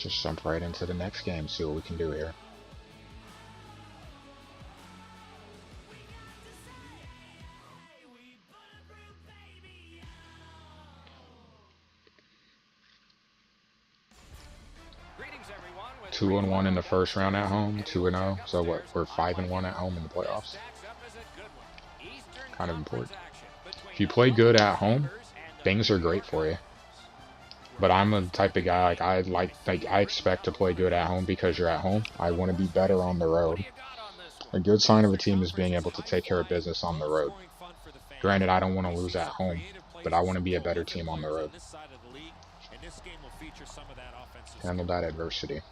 Just jump right into the next game, see what we can do here. Greetings, everyone. 2-1 in the first round at home, 2-0. So what? We're 5-1 at home in the playoffs. Kind of important. If you play good at home, things are great for you. But I'm the type of guy I expect to play good at home because you're at home. I want to be better on the road. A good sign of a team is being able to take care of business on the road. Granted, I don't want to lose at home, but I want to be a better team on the road. Handle that adversity.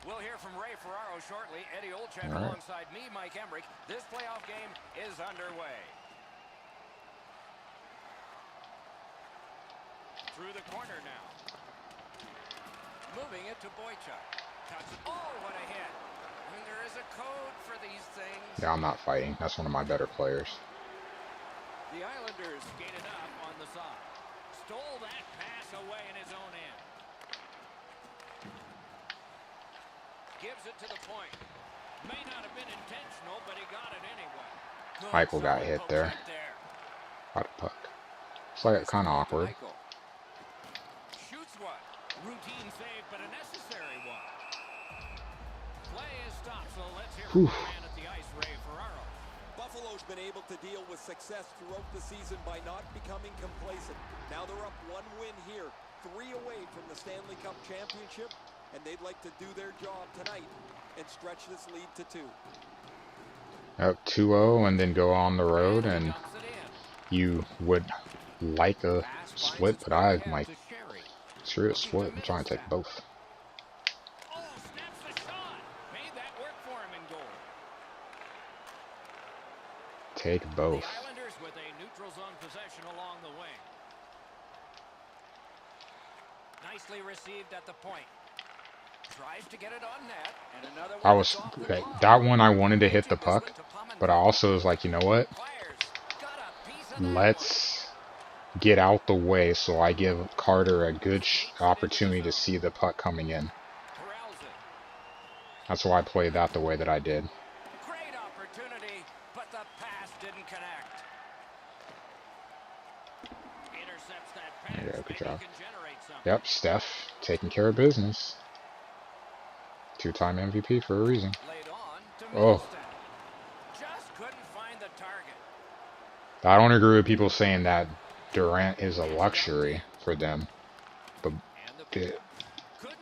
We'll hear from Ray Ferraro shortly. Eddie Olczyk alongside me, Mike Emmerich. This playoff game is underway. Through the corner now. Moving it to Boychuk. Oh, what a hit. And there is a code for these things. Yeah, I'm not fighting. That's one of my better players. The Islanders skated up on the side. Stole that pass away in his own end. Gives it to the point. May not have been intentional, but he got it anyway. Michael got hit there. Got a puck. It's like kind of awkward. Shoots one. Routine save, but a necessary one. Play is stopped, so let's hear from the man at the ice, Ray Ferraro. Buffalo's been able to deal with success throughout the season by not becoming complacent. Now they're up 1 win here, 3 away from the Stanley Cup Championship, and they'd like to do their job tonight and stretch this lead to 2. Up 2-0 and then go on the road, and you would like a split, but I might screw a split. I'm trying to take both. Oh, snaps the shot. Made that work for him in goal. Take both. The Islanders with a neutral zone possession along the wing. Nicely received at the point. Tries to get it on net, and another one that one I wanted to hit the puck, but I also was like, you know what? Let's get out the way so I give Carter a good opportunity to see the puck coming in. That's why I played that the way that I did. Great opportunity, but the pass didn't connect. Intercepts that pass. Yeah, good job. Yep, Steph taking care of business. 2-time MVP for a reason. Oh. Just couldn't find the target. I don't agree with people saying that Durant is a luxury for them, but couldn't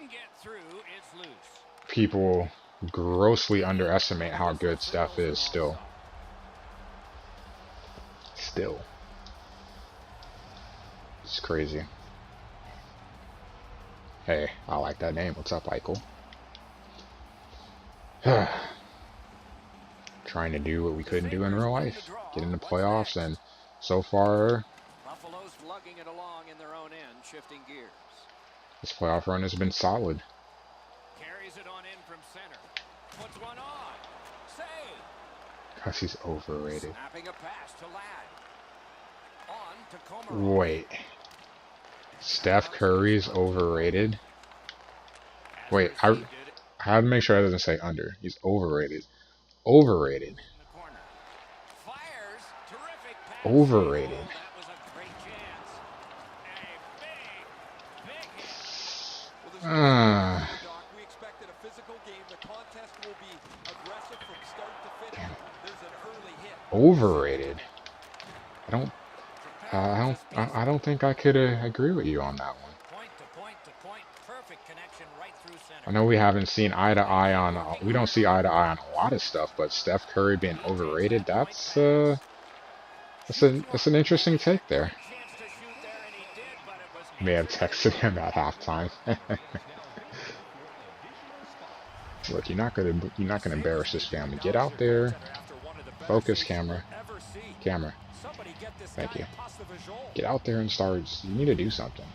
get through, it's loose. People grossly underestimate how good Steph is still. It's crazy. Hey, I like that name. What's up, Eichel? Trying to do what we couldn't do in real life. Get in the playoffs, and so far, Buffalo's lugging it along in their own end, shifting gears. This playoff run has been solid. Carries it on in from center. Puts one on. Save. Because he's overrated. Snapping a pass to Ladd. On to Komarov. Wait. Steph Curry's overrated? Wait, I had to make sure I didn't say under. He's overrated. Overrated. Fires. Terrific pass. Overrated. That was a great chance. A big We expected a physical game. The contest will be aggressive from start to finish. There's an early hit. Overrated. I don't think I could agree with you on that one. Point to point to point. Perfect connection right through center. I know we haven't seen eye to eye on we don't see eye to eye on a lot of stuff, but Steph Curry being overrated, that's an interesting take there. May have texted him at halftime. Look, you're not gonna embarrass this family. Get out there. Focus, camera. Camera. Thank you. Get out there and start. You need to do something.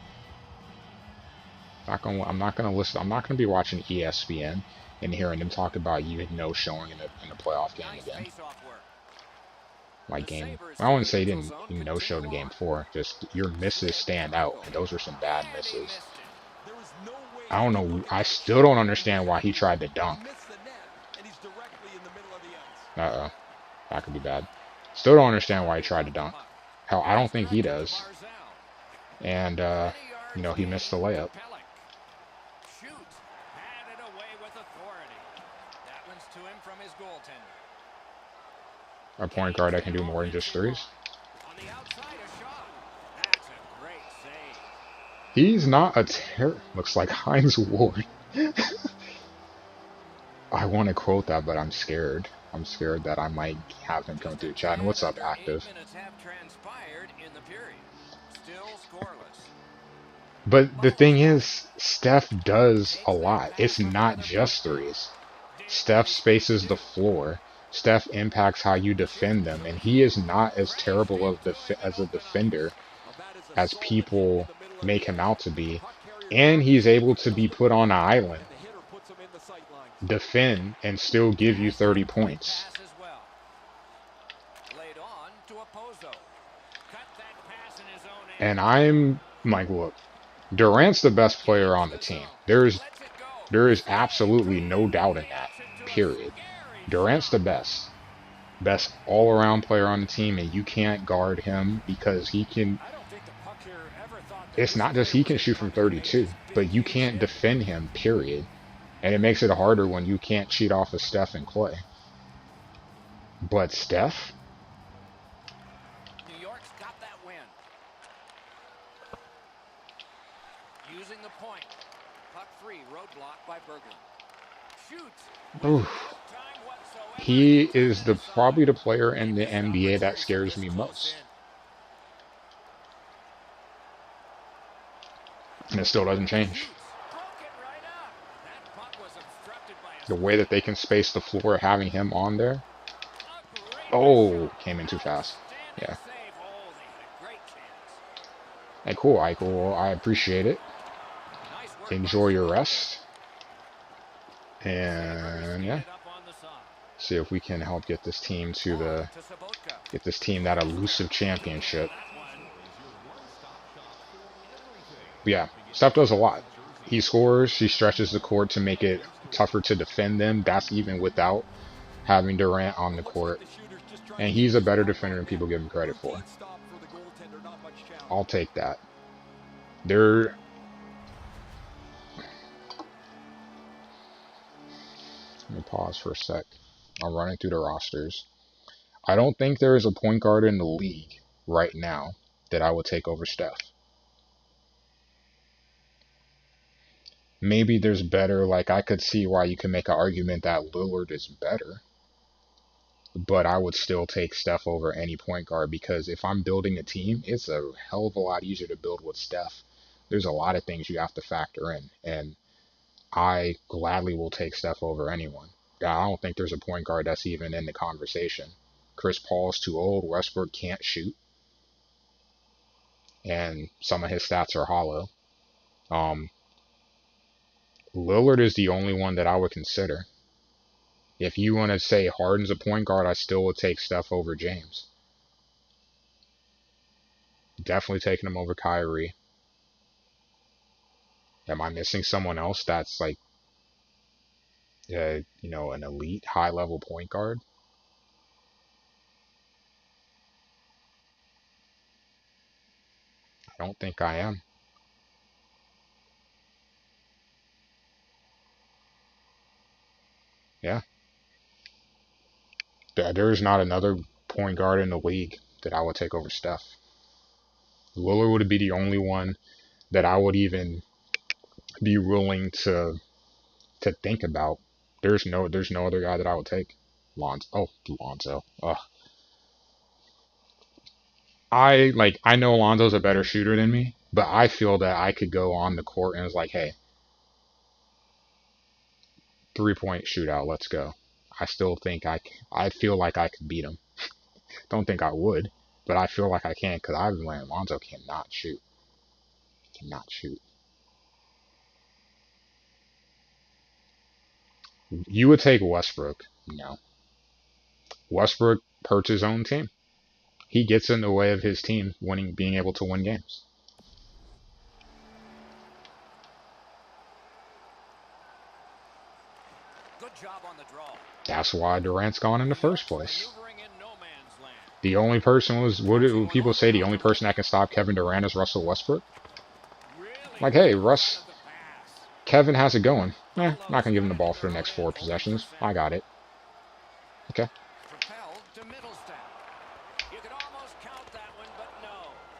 I'm not gonna be watching ESPN and hearing them talk about you showing in a playoff game again. like The game. Sabres I wouldn't through the say he neutral didn't zone no show continue in game on. 4. Just your misses Flipped stand out, tackle. and those are some bad And he misses. missed it. There is no way I he don't can know. look at I that still shot don't from understand there why he tried to and dunk. miss the net, and he's directly in the middle of the ice. Uh-oh. That could be bad. Still don't understand why he Bodies tried to off the dunk. puck. Hell, I don't Pass think he directed to does. Barzal. And, Many yards he missed the gained to layup. Pellick. Shoot. Had it away with authority. That one's to him from his goaltender. A point guard Gains that the can do more than just offensive threes. line. On the outside, a shot. That's a great save. He's not a looks like Heinz Ward. I want to quote that, but I'm scared. I'm scared that I might have him come Just a through chat. And tad what's up, under 8 active? minutes have transpired in the period. Still scoreless. But the Buffalo's thing got it. is, Steph does a Takes that lot. pass It's from not another point just guard. threes. Did what Steph he's supposed to spaces do. the floor. Steph impacts how you defend them, and he is not as Crashed terrible into him in as a open ice. defender Now that is a as solid hit in people the middle of make the him ice. out to The be. puck carrier And drops he's it, able to just be the put glove, on an island, and the hitter puts him in the sight lines. defend, and still give you Has that 30 quick points. pass as well. Laid on to Opposo. Cut that pass in his own And end. I'm like, look, Durant's the best player Gains on the the team. zone. There's Lets it go. there is Save absolutely no made. doubt in He that. ups it to a Period. scary Durant's the shot. best. Best all around player on the team, and you can't guard him because he can. I don't think the puck here ever thought that It's this not just player he was can going to shoot come from here and make this 32, but big, you huge can't hit. defend him, period. And it makes it harder when you can't cheat off of Steph and Clay. But Steph, New York's got that win. Using the point. Puck free, roadblock by Berglund. Shoots with no oof, time whatsoever. he He turned is it the aside. probably the player They in the missed NBA that opportunities from scares this me close most. in. And it still doesn't change. Shoots. Broke it right up. That puck was obstructed by a The way that screen. they can space the floor, having him on there. A great wrist Oh, shot. came in too fast. Outstanding Yeah. save. Oh, they had a great chance. Hey, cool, Eichel. Well, I appreciate it. Nice work by Enjoy your Sabocka. rest. Sabres And feed yeah, it up on the side. see if we can help get this team to On to Sabocka. that Wrist elusive nailed championship. that one. But yeah, Steph does a lot. He scores, he stretches the court to make it tougher to defend them. That's even without having Durant on the Looks like court. the shooter's just trying And to keep he's a his better mark defender on than net. people give him credit Routine for. stop for the goaltender, not much challenge. I'll take that. There, let me pause for a sec. I'm running through the rosters. I don't think there is a point guard in the league right now that I would take over Steph. Maybe there's better, like I could see why you can make an argument that Lillard is better, but I would still take Steph over any point guard because if I'm building a team, it's a hell of a lot easier to build with Steph. There's a lot of things you have to factor in, and I gladly will take Steph over anyone. I don't think there's a point guard that's even in the conversation. Chris Paul's too old. Westbrook can't shoot, and some of his stats are hollow. Um, Lillard is the only one that I would consider. If you want to say Harden's a point guard, I still would take Steph over James. Definitely taking him over Kyrie. Am I missing someone else that's like, an elite high level point guard? I don't think I am. Yeah. There's not another point guard in the league that I would take over Steph. Lillard would be the only one that I would even be willing to think about. There's no other guy that I would take. Lonzo. I know Lonzo's a better shooter than me, but I feel that I could go on the court and it's like, hey, 3-point shootout, let's go. I still think I feel like I could beat him. Don't think I would, but I feel like I can because I've been learning Lonzo cannot shoot. Cannot shoot. You would take Westbrook. No. Westbrook hurts his own team. he gets in the way of his team winning, being able to win games. Good job on the draw. That's why Durant's gone in the first place. Maneuvering in no man's land. The only person was, what do people say, the only person that can stop Kevin Durant is Russell Westbrook? Really Like, hey, good Russ, out of the pass. Kevin has it going. Not gonna give him the ball for the next 4 possessions. I got it. Okay. Propelled to middle step. You could almost count that one, but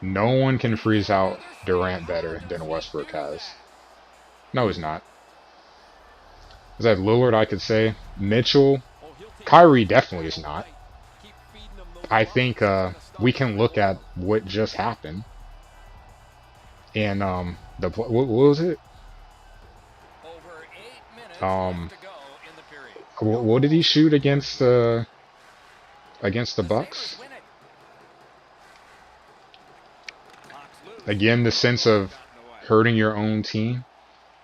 no. No one can freeze out Durant better than Westbrook has. No, he's not. Is that Lillard, I could say. Mitchell, Kyrie definitely is not. I think we can look at what just happened. And what was it? Over 8 minutes Um, left to go in the period. what did he shoot against the Bucks? Sabres win it. Knocks loose. Again, the sense of Gotten away. hurting your own team.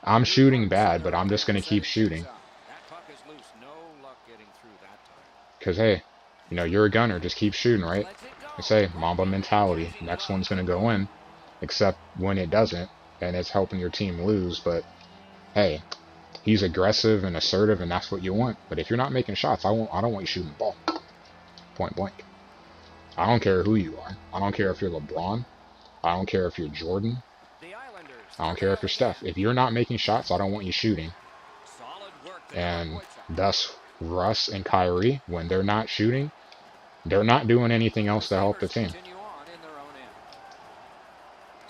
I'm shooting bad, but I'm just gonna keep shooting. That puck is loose. No luck getting through that time. Cause hey, you know you're a gunner. Just keep shooting, right? Lets it go. I say Mamba mentality. Next one's gonna go in, except when it doesn't, and it's helping your team lose. But hey, he's aggressive and assertive, and that's what you want. But if you're not making shots, I don't want you shooting the ball. Point blank. I don't care who you are. I don't care if you're LeBron. I don't care if you're Jordan. The Islanders. I don't care if you're Steph. If you're not making shots, I don't want you shooting. Solid work there. And thus, Russ and Kyrie, when they're not shooting, they're not doing anything else to help the team. Continue on in their own end.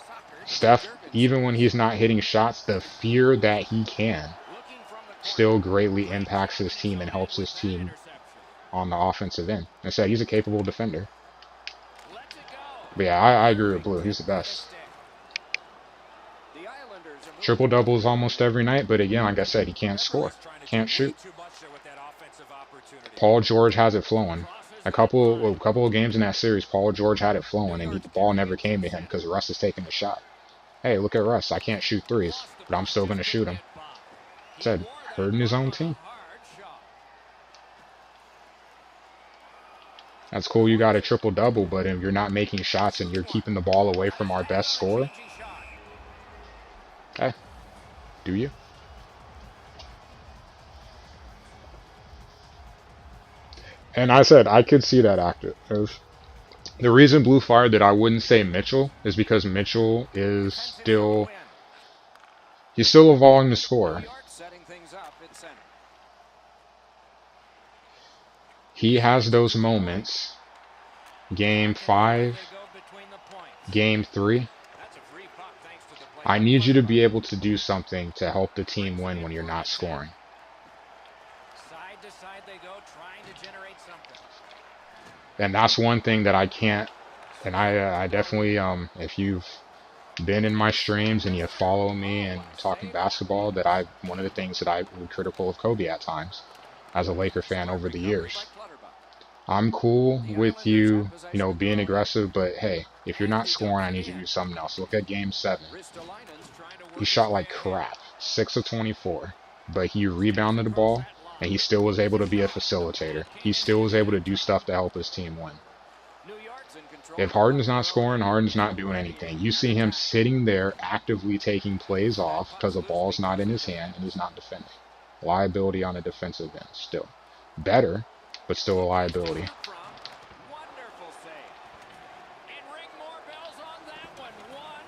Soccer. Steph, even when he's not hitting shots, the fear that he can Looking from the corner. still greatly impacts his team and helps his team Interception. on the offensive end. I said he's a capable defender. Lets it go. But yeah, I agree with Blue. He's the best. The Islanders are moving Triple doubles almost every night, but again, like I said, he can't score, can't shoot. too much there with that offensive opportunity. Paul George has it flowing. A couple of games in that series, Paul George had it flowing, and the ball never came to him because Russ is taking the shot. Hey, look at Russ. I can't shoot threes, but I'm still going to shoot him. Said, hurting his own team. That's cool, you got a triple-double, but if you're not making shots and you're keeping the ball away from our best scorer, hey, do you? And I said, I could see that actor. The reason Blue fired that I wouldn't say Mitchell is because Mitchell is still, he's still evolving the score. Setting things up at center. He has those moments. Game 5, They go between the points. Game 3. That's a free puck thanks to the play. I need you to be able to do something to help the team win when you're not scoring. Side to side they go, trying to generate something. And that's one thing that I can't, and I definitely, if you've been in my streams and you follow me and talking basketball, that one of the things that I was critical of Kobe at times, as a Laker fan over the years. I'm cool with you, being aggressive, but hey, if you're not scoring, I need you to do something else. Look at Game 7. He shot like crap, 6 of 24, but he rebounded the ball, and he still was able to be a facilitator. He still was able to do stuff to help his team win. If Harden's not scoring, Harden's not doing anything. You see him sitting there actively taking plays off because the ball's not in his hand and he's not defending. Liability on the defensive end still. Better, but still a liability. Wonderful save. And ring more bells on that one. One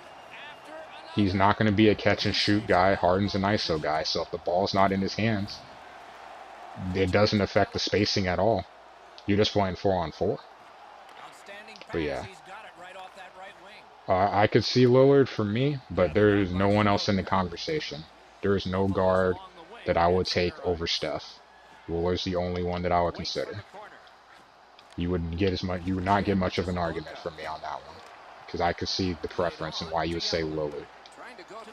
after another. He's not going to be a catch and shoot guy. Harden's an ISO guy. So if the ball's not in his hands, it doesn't affect the spacing at all. You're just playing 4-on-4. Outstanding pass. But yeah. He's got it right off that right wing. I could see Lillard for me, but there's no one else in the conversation. There is no guard that I would take over Steph. Lillard's the only one that I would consider. You wouldn't get as much. You would not get much of an argument from me on that one, because I could see the preference and why you would say Lillard. Trying to go to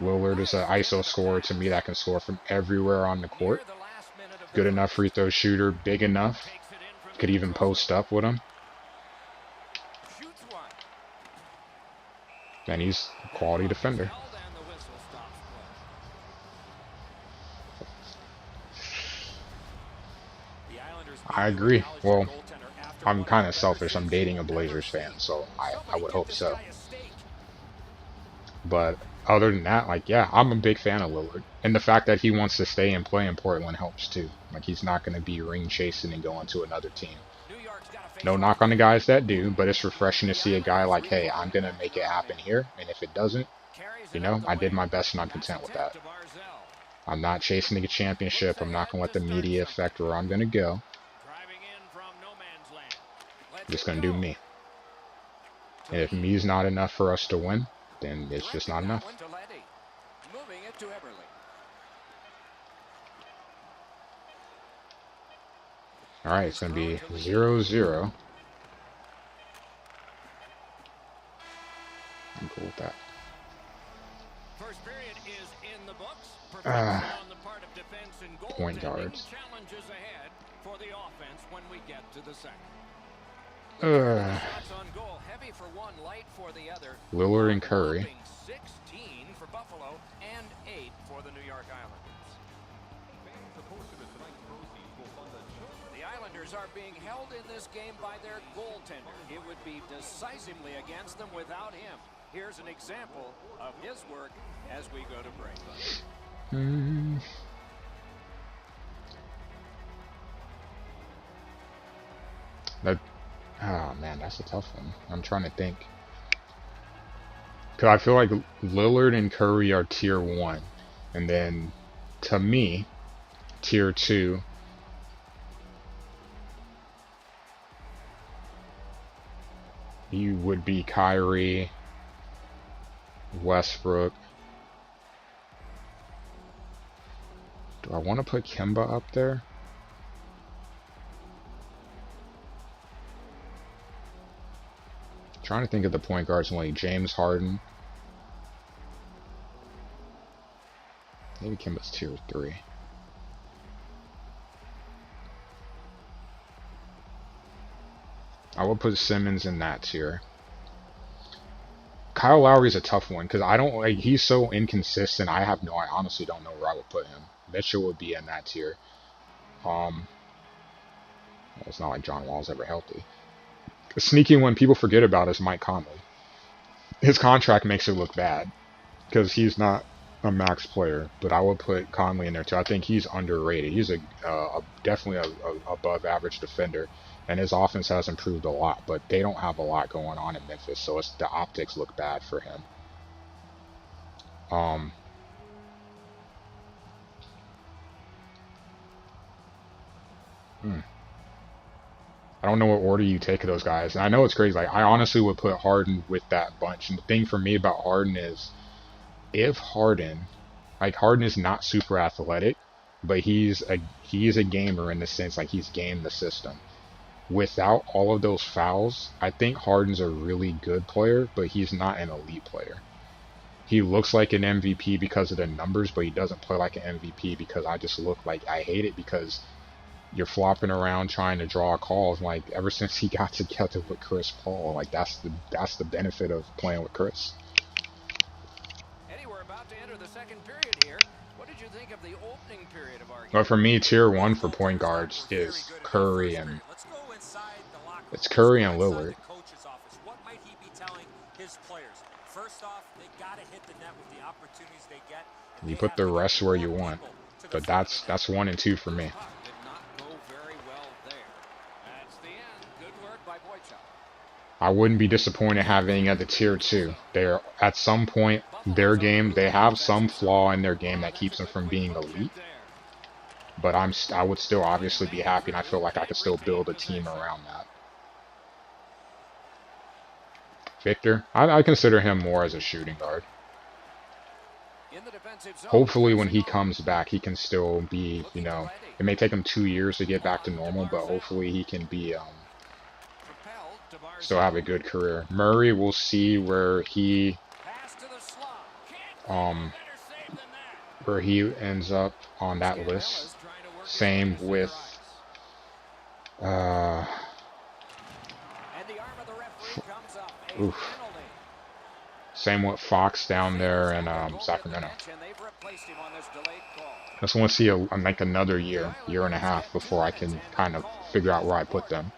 Bailey. Lillard is an ISO scorer to me that can score from everywhere on the court. Near the last minute of Good the enough free throw shooter, big enough. takes it in from Could even post up with him. shoots one. And he's a quality defender. Held and the whistle stops play. The Islanders I agree. Well, I'm kind of selfish. I'm dating a Blazers fan, so I would hope so. But other than that, like, yeah, I'm a big fan of Lillard. And the fact that he wants to stay and play in Portland helps too. Like, he's not going to be ring chasing and going to another team. No knock on the guys that do, but it's refreshing to see a guy like, hey, I'm going to make it happen here. And if it doesn't, you know, I did my best and I'm content with that. I'm not chasing the championship. I'm not going to let the media affect where I'm going to go. I'm just going to do me. And if me's not enough for us to win, then it's just not enough. Alright, it's going to be 0-0. I'm cool with that. Point guards. Lillard and Curry. Are being held in this game by their goaltender. It would be decisively against them without him. Here's an example of his work as we go to break. Oh man, that's a tough one. I'm trying to think. Because I feel like Lillard and Curry are tier 1. And then, to me, tier 2. You would be Kyrie, Westbrook. Do I want to put Kemba up there? I'm trying to think of the point guards like James Harden. Maybe Kemba's tier 3. I will put Simmons in that tier. Kyle Lowry's a tough one because I don't like he's so inconsistent. I honestly don't know where I would put him. Mitchell would be in that tier. It's not like John Wall's ever healthy. A sneaky one people forget about is Mike Conley. His contract makes it look bad because he's not a max player, but I would put Conley in there too. I think he's underrated. He's definitely a above average defender. And his offense has improved a lot, but they don't have a lot going on in Memphis, so the optics look bad for him. I don't know what order you take of those guys. And I know it's crazy. Like, I honestly would put Harden with that bunch. And the thing for me about Harden is, if Harden is not super athletic, but he's a gamer in the sense, like, he's gamed the system. Without all of those fouls, I think Harden's a really good player, but he's not an elite player. He looks like an MVP because of the numbers, but he doesn't play like an MVP because I just look like I hate it because you're flopping around trying to draw calls. Like, ever since he got together with Chris Paul, like that's the benefit of playing with Chris. Eddie, we're about to enter the second period here. What did you think of the opening period of our game? But for me, tier 1 for point guards is Curry and Lillard. What might he be telling his players? First off, they got to hit the net with the opportunities they get. You put the rest where you want, but that's 1 and 2 for me. I wouldn't be disappointed having at the tier 2. They're at some point their game, they have some flaw in their game that keeps them from being elite. But I would still obviously be happy, and I feel like I could still build a team around that. Victor, I consider him more as a shooting guard. Hopefully when he comes back, he can still be, you know, it may take him 2 years to get back to normal, but hopefully he can be, still have a good career. Murray, we'll see where he ends up on that list. Same with, same with Fox down there in Sacramento. I just want to see like another year and a half before I can kind of figure out where I put them.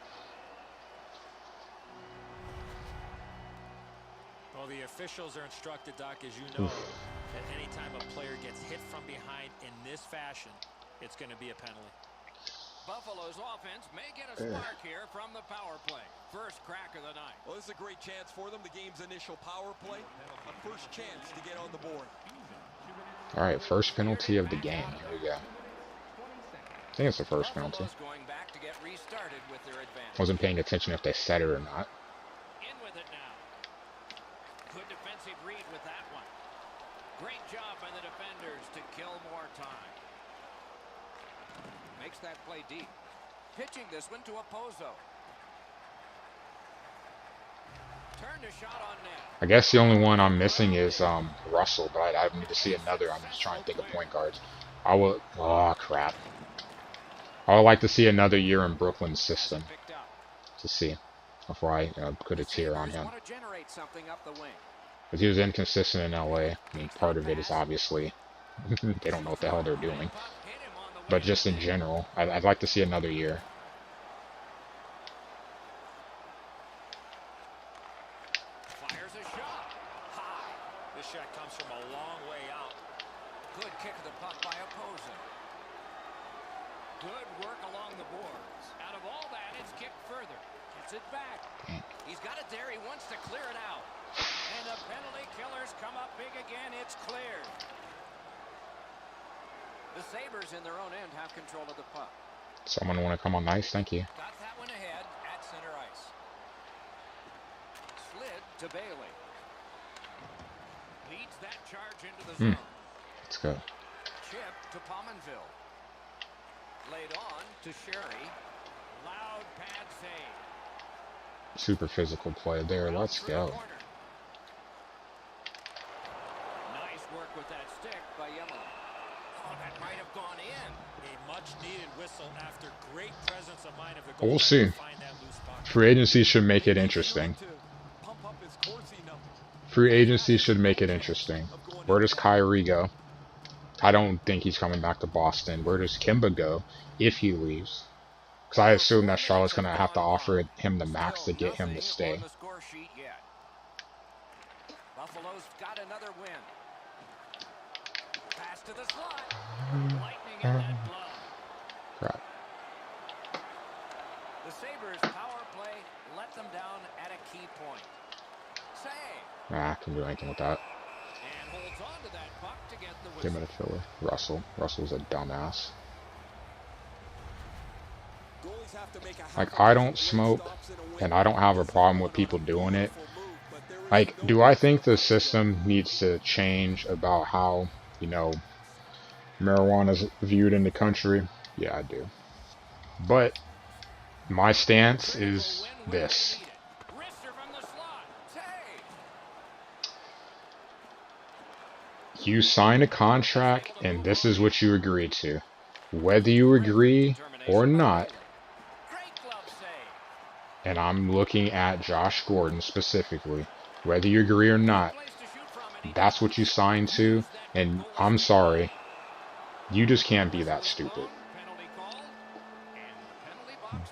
Well, the officials are instructed, Doc, as you know, that any time a player gets hit from behind in this fashion, it's going to be a penalty. Buffalo's offense may get a spark here from the power play. First crack of the night. Well, this is a great chance for them. The game's initial power play. A first chance to get on the board. All right, first penalty of the game. Here we go. I think it's the first penalty. Going back to get restarted with their advantage. Wasn't paying attention if they said it or not. In with it now. Good defensive read with that one. Great job by the defenders to kill more time. Makes that play deep. Pitching this one to Opposo. Turned a shot on net. I guess the only one I'm missing is Russell, but I need to see another. I'm just trying to think of point guards. I would. Oh crap. I would like to see another year in Brooklyn's system to see before I put a tier on him. Because he was inconsistent in LA. I mean, part of it is obviously they don't know what the hell they're doing. But just in general, I'd like to see another year. Fires a shot. High. This shot comes from a long way out. Good kick of the puck by Opposo. Good work along the boards. Out of all that, it's kicked further. Gets it back. He's got it there. He wants to clear it out. And the penalty killers come up big again. It's cleared. The Sabres in their own end have control of the puck. Someone want to come on ice? Thank you. Got that one ahead at center ice. Slid to Bailey. Leads that charge into the zone. Let's go. Chip to Pominville. Laid on to Sherry. Loud pad save. Super physical play there. Let's go. Nice work with that stick by Yemel. Oh, that might have gone in. A much-needed whistle after great presence of mind of the goal. We'll see. Free agency should make it interesting. Free agency should make it interesting. Where does Kyrie go? I don't think he's coming back to Boston. Where does Kimba go if he leaves? Because I assume that Charlotte's going to have to offer him the max to get him to stay. Buffalo's got another win. Pass to the slot. Lightning in that glove. Crap. The Sabres power play let them down at a key point. Save. Nah, I can't do anything with that. And holds on to that puck to get the Give whistle. it a filler. Russell. Russell's a dumbass. Like, I don't smoke, and I don't have a problem with people doing it. Like, do I think the system needs to change about how, you know, marijuana is viewed in the country? Yeah, I do. But my stance is this. You sign a contract, and this is what you agreed to. Whether you agree or not, and I'm looking at Josh Gordon specifically, whether you agree or not, that's what you signed to, and I'm sorry, you just can't be that stupid.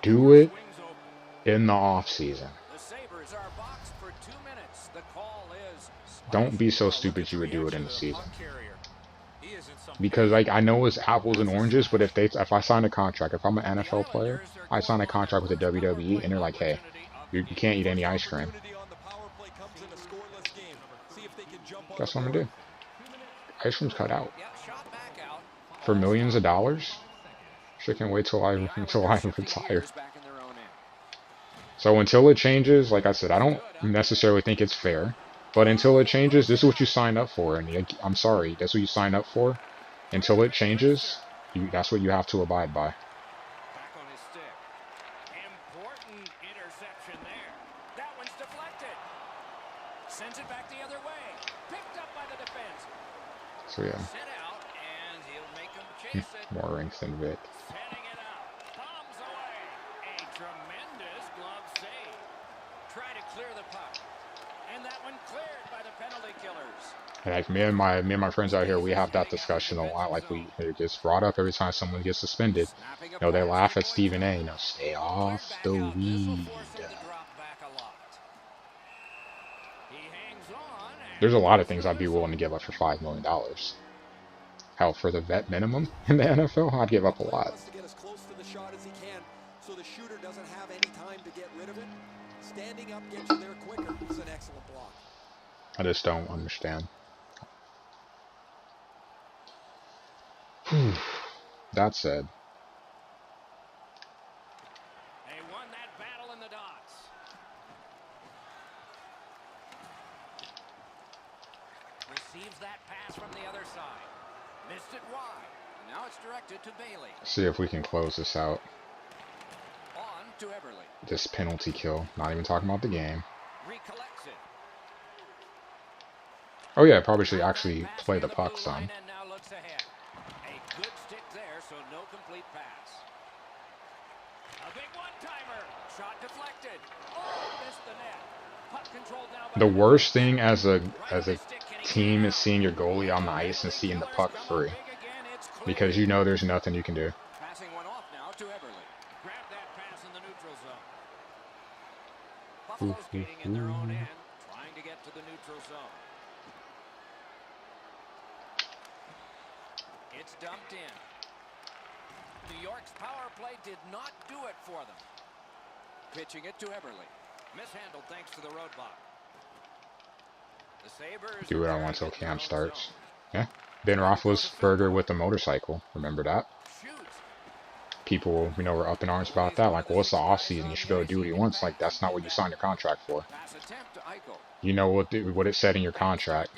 Do it in the off season. Don't be so stupid you would do it in the season. Because, like, I know it's apples and oranges, but if I sign a contract, if I'm an NFL player, I sign a contract with the WWE, and they're like, hey, you can't eat any ice cream. Guess what I'm gonna do? Ice cream's cut out. For millions of dollars? Sure can't wait till I retire. So until it changes, like I said, I don't necessarily think it's fair. But until it changes, this is what you signed up for. And I'm sorry, that's what you signed up for. Until it changes, that's what you have to abide by. Back on his stick. Important interception there. That one's deflected. Sends it back the other way. Picked up by the defense. So yeah. Sent out, and he'll make him chase it. More rings than Vic. Sending it out. Bombs away. A tremendous glove save. Try to clear the puck. And that one cleared by the penalty killers. Like me and my friends out here, we have that discussion a lot. Like it gets brought up every time someone gets suspended. You know, they laugh at Stephen A. You know, stay off the weed. He hangs There's a lot of things I'd be willing to give up for $5 million. Hell, for the vet minimum in the NFL, I'd give up a lot. Wants to get as close to the shot as he can, so the shooter doesn't have any time to get rid of it. Standing up gets you there quicker. It's an excellent block. I just don't understand. That said, They won that battle in the dots. Receives that pass from the other side. Missed it wide. Now it's directed to Bailey. see if we can close this out. On to Everly. This penalty kill. Not even talking about the game. Recollects it. Oh yeah, I probably should actually play the puck some. And now looks ahead. A good stick there, so no complete pass. A big one-timer. Shot deflected. Oh, missed the net. Puck controlled now by The worst thing as a team is seeing your goalie on the ice and seeing the puck free, because you know there's nothing you can do. Passing one off now to Everly. Grab that pass in the neutral zone. Buffalo's skating in their own end, trying to get to the neutral zone. It's dumped in. New York's power play did not do it for them. Pitching it to Everly. Mishandled thanks to the roadblock. The Sabres Do what I want till camp starts. Yeah. Ben Roethlisberger with the motorcycle. Remember that? People, were up in arms about that. Like, well, it's the off season. You should be able to do what he wants. Like, that's not what you signed your contract for. You know what it said in your contract.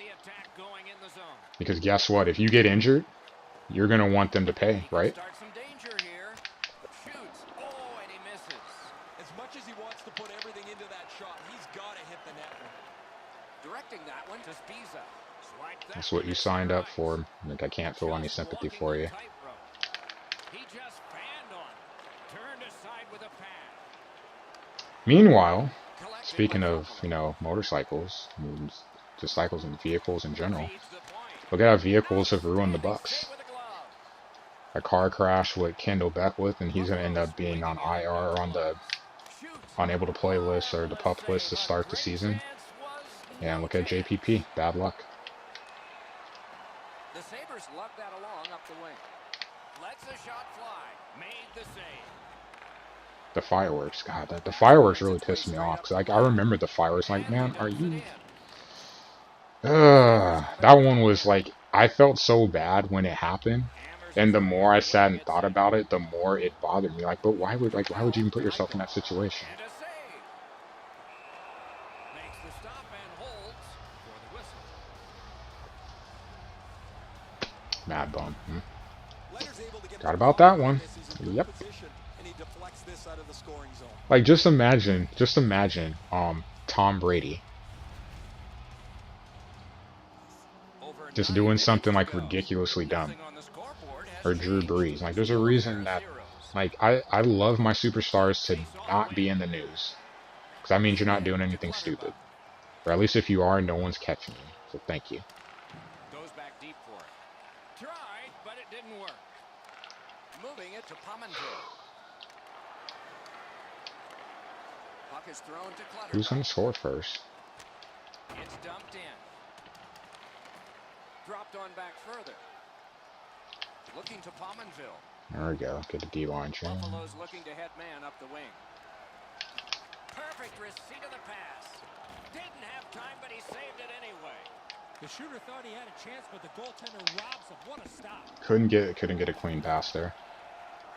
Because guess what? If you get injured, you're gonna want them to pay, right? As much as he wants to put everything into that shot, he's got to hit the net. Directing that one to Spiza. That's what you signed up for. Like, I can't feel any sympathy for you. He just fanned on. Turned aside with a pad. Meanwhile, speaking of, motorcycles, just cycles and vehicles in general, look at how vehicles have ruined the Bucks. A car crash with Kendall Beckwith, and he's going to end up being on IR or on the unable to play list or the PUP list to start the season. And look at JPP. Bad luck. The Sabres lugged that along up the wing. Lets the shot fly. Made the save. The fireworks. God, the fireworks really pissed me off. Because I remember the fireworks. Like, man, are you... that one was like... I felt so bad when it happened. And the more I sat and thought about it, the more it bothered me. Like, but why would you even put yourself in that situation? Mad bum. Got about that one. Yep. Like, just imagine, Tom Brady just doing something like ridiculously dumb. Or Drew Brees. Like, there's a reason that, like, I love my superstars to not be in the news. Because that means you're not doing anything stupid. Or at least if you are, no one's catching you. So thank you. Goes back deep for it. Tried, but it didn't work. Moving it to Pominville. Puck is thrown to Clutter. Who's going to score first? It's dumped in. Dropped on back further. Looking to Pominville. There we go. Get a D-line change. Buffalo's looking to head man up the wing. Perfect receipt of the pass. Didn't have time, but he saved it anyway. The shooter thought he had a chance, but the goaltender robs him. What a stop. Couldn't get a clean pass there.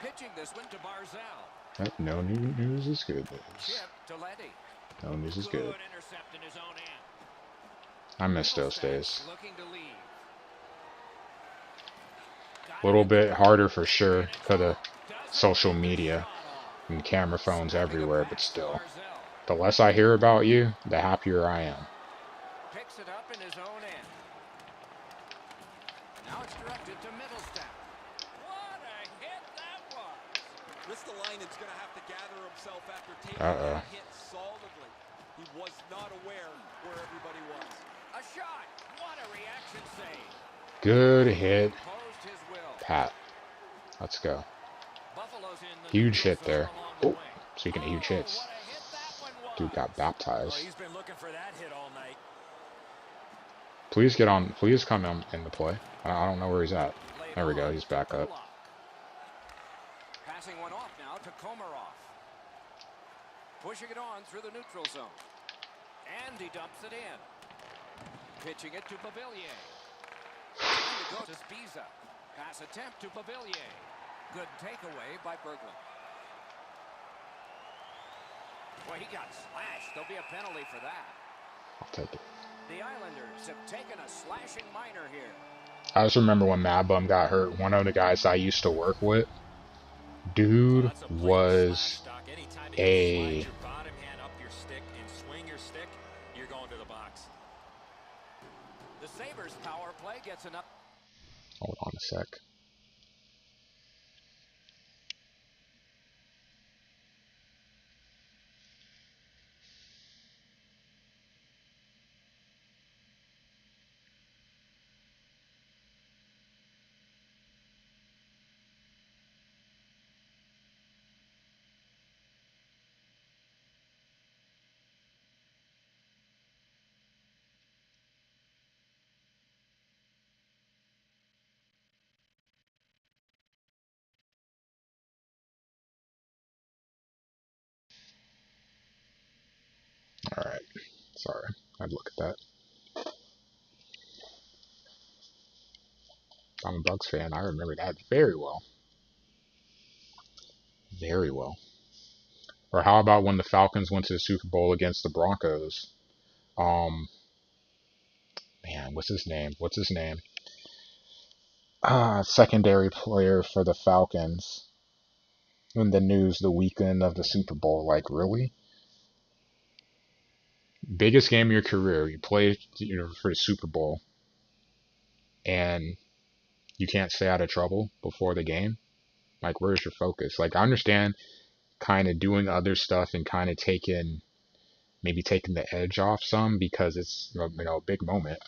Pitching this one to Barzal. Yep, no news is good news. Chip to Letty. No news is good. Intercept in his own end. I miss those days. Looking to lead. A little bit harder for sure because of social media and camera phones everywhere, but still. The less I hear about you, the happier I am. Picks it up in his own end. Now it's directed to Middlestat. What a hit that was! Ristolainen's going to have to gather himself after taking that hit solidly. He was not aware where everybody was. A shot! What a reaction save! Good hit, Pat. Let's go. Huge hit there. Oh, speaking of huge hits, dude got baptized. He's been looking for that hit all night. Please get on. Please come in the play. I don't know where he's at. There we go. He's back up. Passing one off now to Komarov. Pushing it on through the neutral zone. And he dumps it in. Pitching it to Pavillier. Trying to go to Spiza. Pass attempt to Pavillier. Good takeaway by Berglund. Boy, he got slashed. There'll be a penalty for that. I'll take it. The Islanders have taken a slashing minor here. I just remember when Mad Bum got hurt. One of the guys I used to work with, dude was a The Sabres power play gets enough. Hold on a sec. Alright. Sorry. I'd look at that. I'm a Bucks fan. I remember that very well. Very well. Or how about when the Falcons went to the Super Bowl against the Broncos? Man, what's his name? Secondary player for the Falcons. In the news the weekend of the Super Bowl. Like, really? Biggest game of your career. You play for the Super Bowl. And you can't stay out of trouble before the game. Like, where's your focus? Like, I understand kind of doing other stuff and kind of maybe taking the edge off some because it's, a big moment.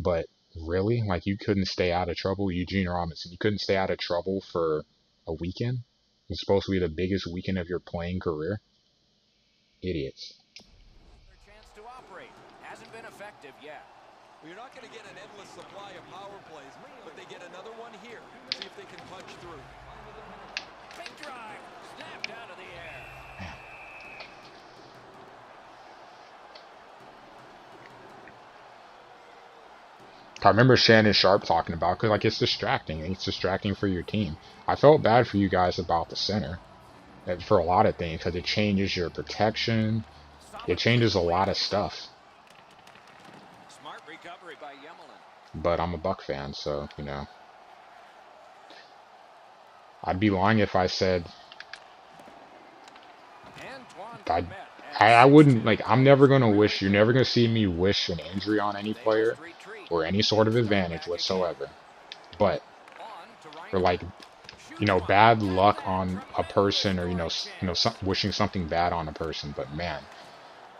But really, like, you couldn't stay out of trouble. Eugene Robinson, you couldn't stay out of trouble for a weekend? It's supposed to be the biggest weekend of your playing career? Idiots. Their chance to operate hasn't been effective yet. Well, you're not going to get an endless supply of power plays, but they get another one here. See if they can punch through. Big drive, snapped out of the air. Man. I remember Shannon Sharp talking about, because, like, it's distracting. It's distracting for your team. I felt bad for you guys about the center for a lot of things, because it changes your protection. It changes a lot of stuff. Smart recovery by Yemelin. But I'm a Buck fan, so, I'd be lying if I said I wouldn't, like, I'm never going to wish, you're never going to see me wish an injury on any player or any sort of advantage whatsoever. But for, like, bad luck on a person or, wishing something bad on a person. But, man,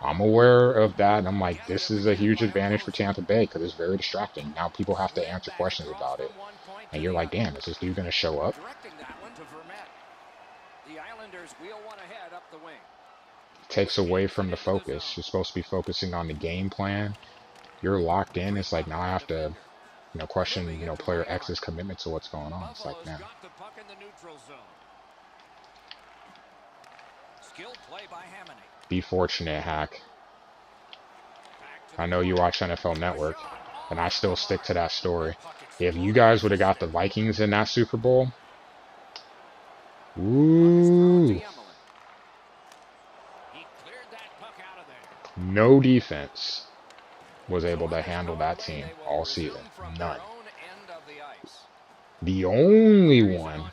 I'm aware of that, and I'm like, this is a huge advantage for Tampa Bay because it's very distracting. Now people have to answer questions about it. And you're like, damn, is this dude going to show up? The Islanders wheel one ahead up the wing. Takes away from the focus. You're supposed to be focusing on the game plan. You're locked in. It's like, now I have to, question, player X's commitment to what's going on. It's like, man. Be fortunate, Hack. I know you watch NFL Network, and I still stick to that story. If you guys would have got the Vikings in that Super Bowl, ooh. No defense was able to handle that team all season. None. The only one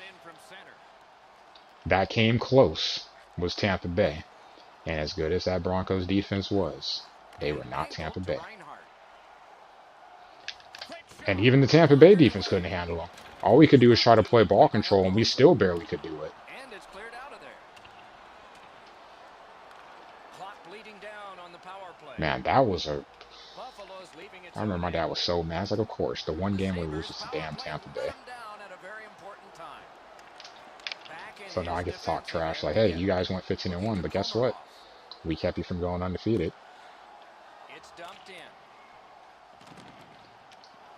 that came close was Tampa Bay. And as good as that Broncos defense was, they were not Tampa Bay. And even the Tampa Bay defense couldn't handle them. All we could do was try to play ball control, and we still barely could do it. Man, that was I remember my dad was so mad. I was like, of course, the one game we lose is to damn Tampa Bay. So now I get to talk trash like, hey, you guys went 15-1, but guess what? We kept you from going undefeated. It's dumped in.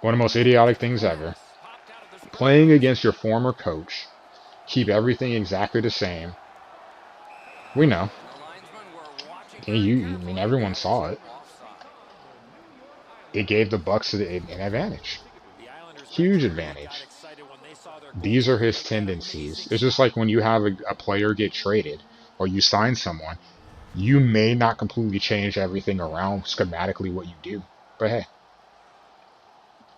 One of the most idiotic things ever. Playing against your former coach. Keep everything exactly the same. We know. I mean, everyone saw it. It gave the Bucks an advantage. Huge advantage. These are his tendencies. It's just like when you have a player get traded or you sign someone, you may not completely change everything around schematically what you do. But hey,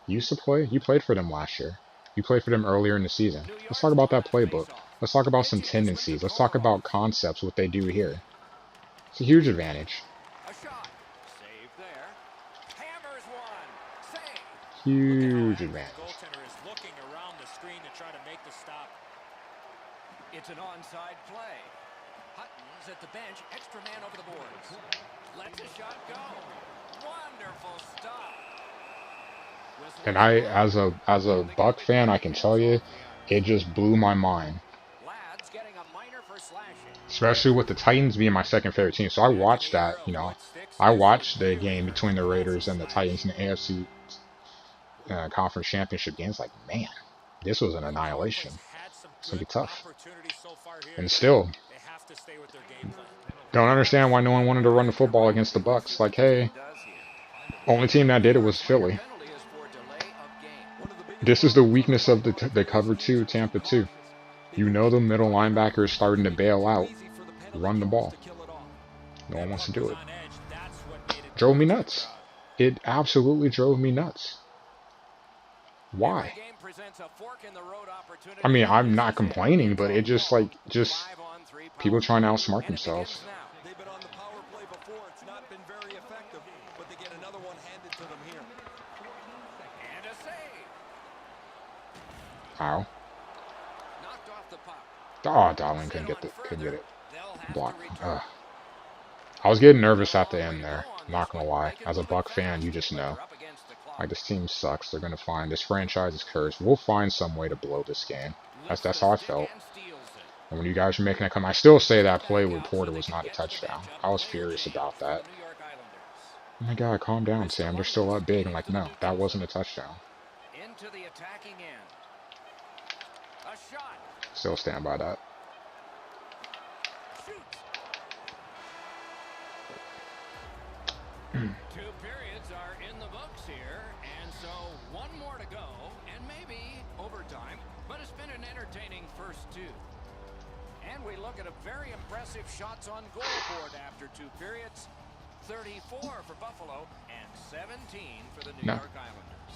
you used to play. You played for them last year. You played for them earlier in the season. Let's talk about that playbook. Let's talk about some tendencies. Let's talk about concepts, what they do here. It's a huge advantage. Huge advantage. It's an onside play. Hutton's at the bench, extra man over the boards. Lets a shot go. Wonderful stop. And I, as a Buck fan, I can tell you, it just blew my mind. Lads getting a minor for slashing. Especially with the Titans being my second favorite team. So I watched that, you know, I watched the game between the Raiders and the Titans in the AFC Conference Championship games. Like, man, this was an annihilation. It's going to be tough. And still, don't understand why no one wanted to run the football against the Bucks. Like, hey, only team that did it was Philly. This is the weakness of the cover 2, Tampa 2. You know the middle linebacker is starting to bail out. Run the ball. No one wants to do it. Drove me nuts. It absolutely drove me nuts. Why? I mean, I'm not complaining, but it just people trying to outsmart themselves. They've been on the power play before. It's not been very effective, but they get another one handed to them here. And a save. Ow. Knocked off the puck. Oh, Darling couldn't get it. Block. I was getting nervous at the end there. Not gonna lie. As a Buck fan, you just know. Like, this team sucks. They're gonna find this franchise is cursed. We'll find some way to blow this game. That's how I felt. And when you guys were making a come, I still say that play with Porter was not a touchdown. I was furious about that. Oh my God, calm down, Sam. They're still up big. I'm like, no, that wasn't a touchdown. Into the attacking end. A shot. Still stand by that. Two periods are in the books here, and so one more to go, and maybe overtime, but it's been an entertaining first two. And we look at a very impressive shots on goal board after two periods. 34 for Buffalo and 17 for the New York Islanders.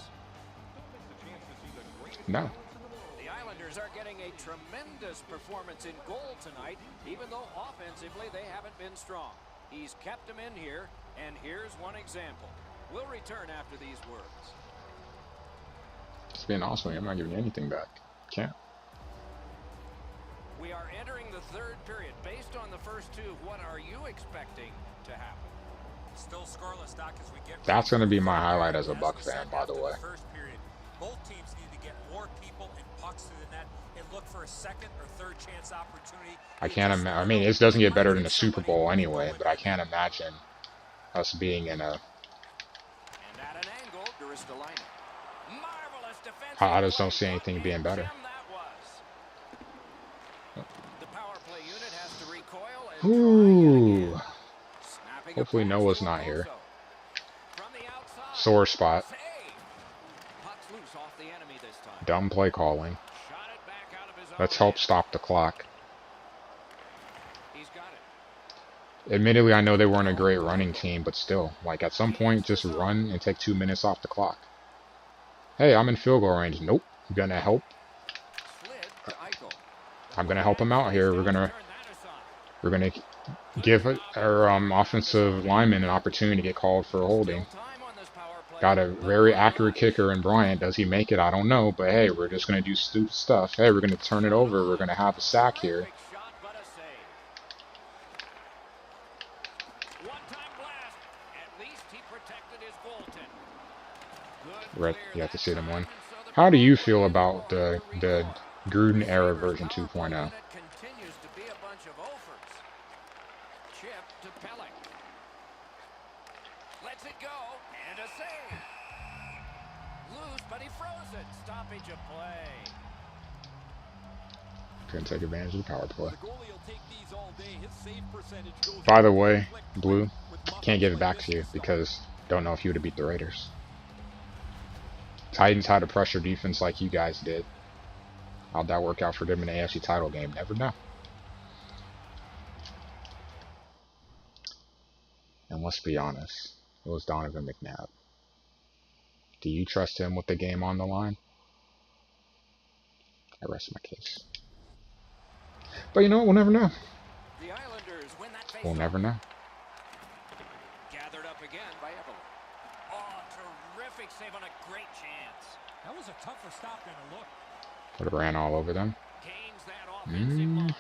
No. The Islanders are getting a tremendous performance in goal tonight, even though offensively they haven't been strong. He's kept them in here, and here's one example. We'll return after these words. It's been awesome. I'm not giving you anything back. Can't. We are entering the third period. Based on the first two, what are you expecting to happen? Still scoreless, Doc, as we get. That's going to be my highlight as a Buck fan, by the way. First period, both teams need to get more people and pucks to the net and look for a second or third chance opportunity. I can't imagine. I mean, it doesn't get better than the Super Bowl anyway, but I can't imagine us being in a. And at an angle, marvelous defense. I just don't see anything being better. The power play unit has to recoil and Ooh. Hopefully Noah's not here. Sore spot. Dumb play calling. Let's help stop the clock. Admittedly, I know they weren't a great running team, but still, like, at some point, just run and take 2 minutes off the clock. Hey, I'm in field goal range. Nope. I'm gonna help. I'm gonna help him out here. We're gonna give our offensive lineman an opportunity to get called for holding. Got a very accurate kicker in Bryant. Does he make it? I don't know. But hey, we're just going to do stupid stuff. Hey, we're going to turn it over. We're going to have a sack here. You have to see them win. How do you feel about the Gruden era version 2.0? Loose, but he froze it. Stoppage of play. Couldn't take advantage of the power play. The goalie will take these all day. His save percentage goes By up the one way, click Blue, with can't muffins give it like back this to you start. because don't know if you would have beat the Raiders. Titans had a pressure defense like you guys did. How'd that work out for them in the AFC title game? Never know. And let's be honest, it was Donovan McNabb. Do you trust him with the game on the line? I rest my case. But you know what? We'll never know. The Islanders win that We'll faceoff. never know. Gathered up again by Evelyn. Oh, terrific save on a great chance. That was a tougher stop than a look. Would have ran all over them. Gains that offensive line.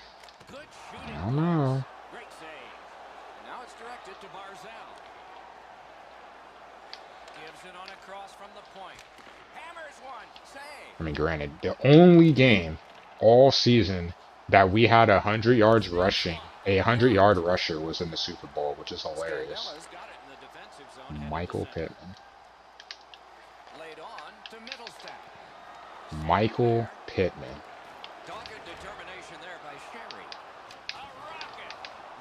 Good shooting. I don't know. Great save. And now it's directed to Barzal. Gives it on a cross from the point. Hammers one. Save. I mean, granted, the only game all season that we had 100 yards rushing, a 100-yard rusher was in the Super Bowl, which is hilarious. Scarbella's got it in the defensive zone. heading Michael to center. Pittman. Laid on to Middlestat. Michael Pittman. Dogged determination there by Sherry. A rocket.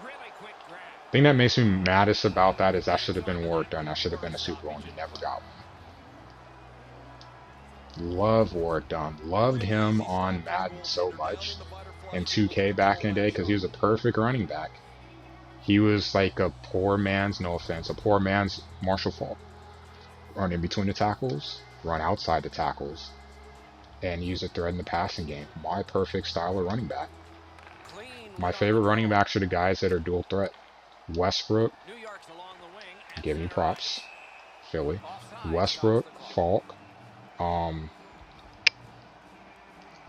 Really quick grab. The thing that makes me maddest about that is that should have been Warwick Dunn. That should have been a Super Bowl, and he never got one. Love Warwick Dunn. Loved him on Madden so much in 2K back in the day because he was a perfect running back. He was like a poor man's, no offense, a poor man's Marshall Faulk. Run in between the tackles, run outside the tackles, and use a threat in the passing game. My perfect style of running back. Clean. My favorite running backs are the guys that are dual threat. Westbrook, New York's along the wing. And give me props. Philly. offside. Westbrook, Falk. I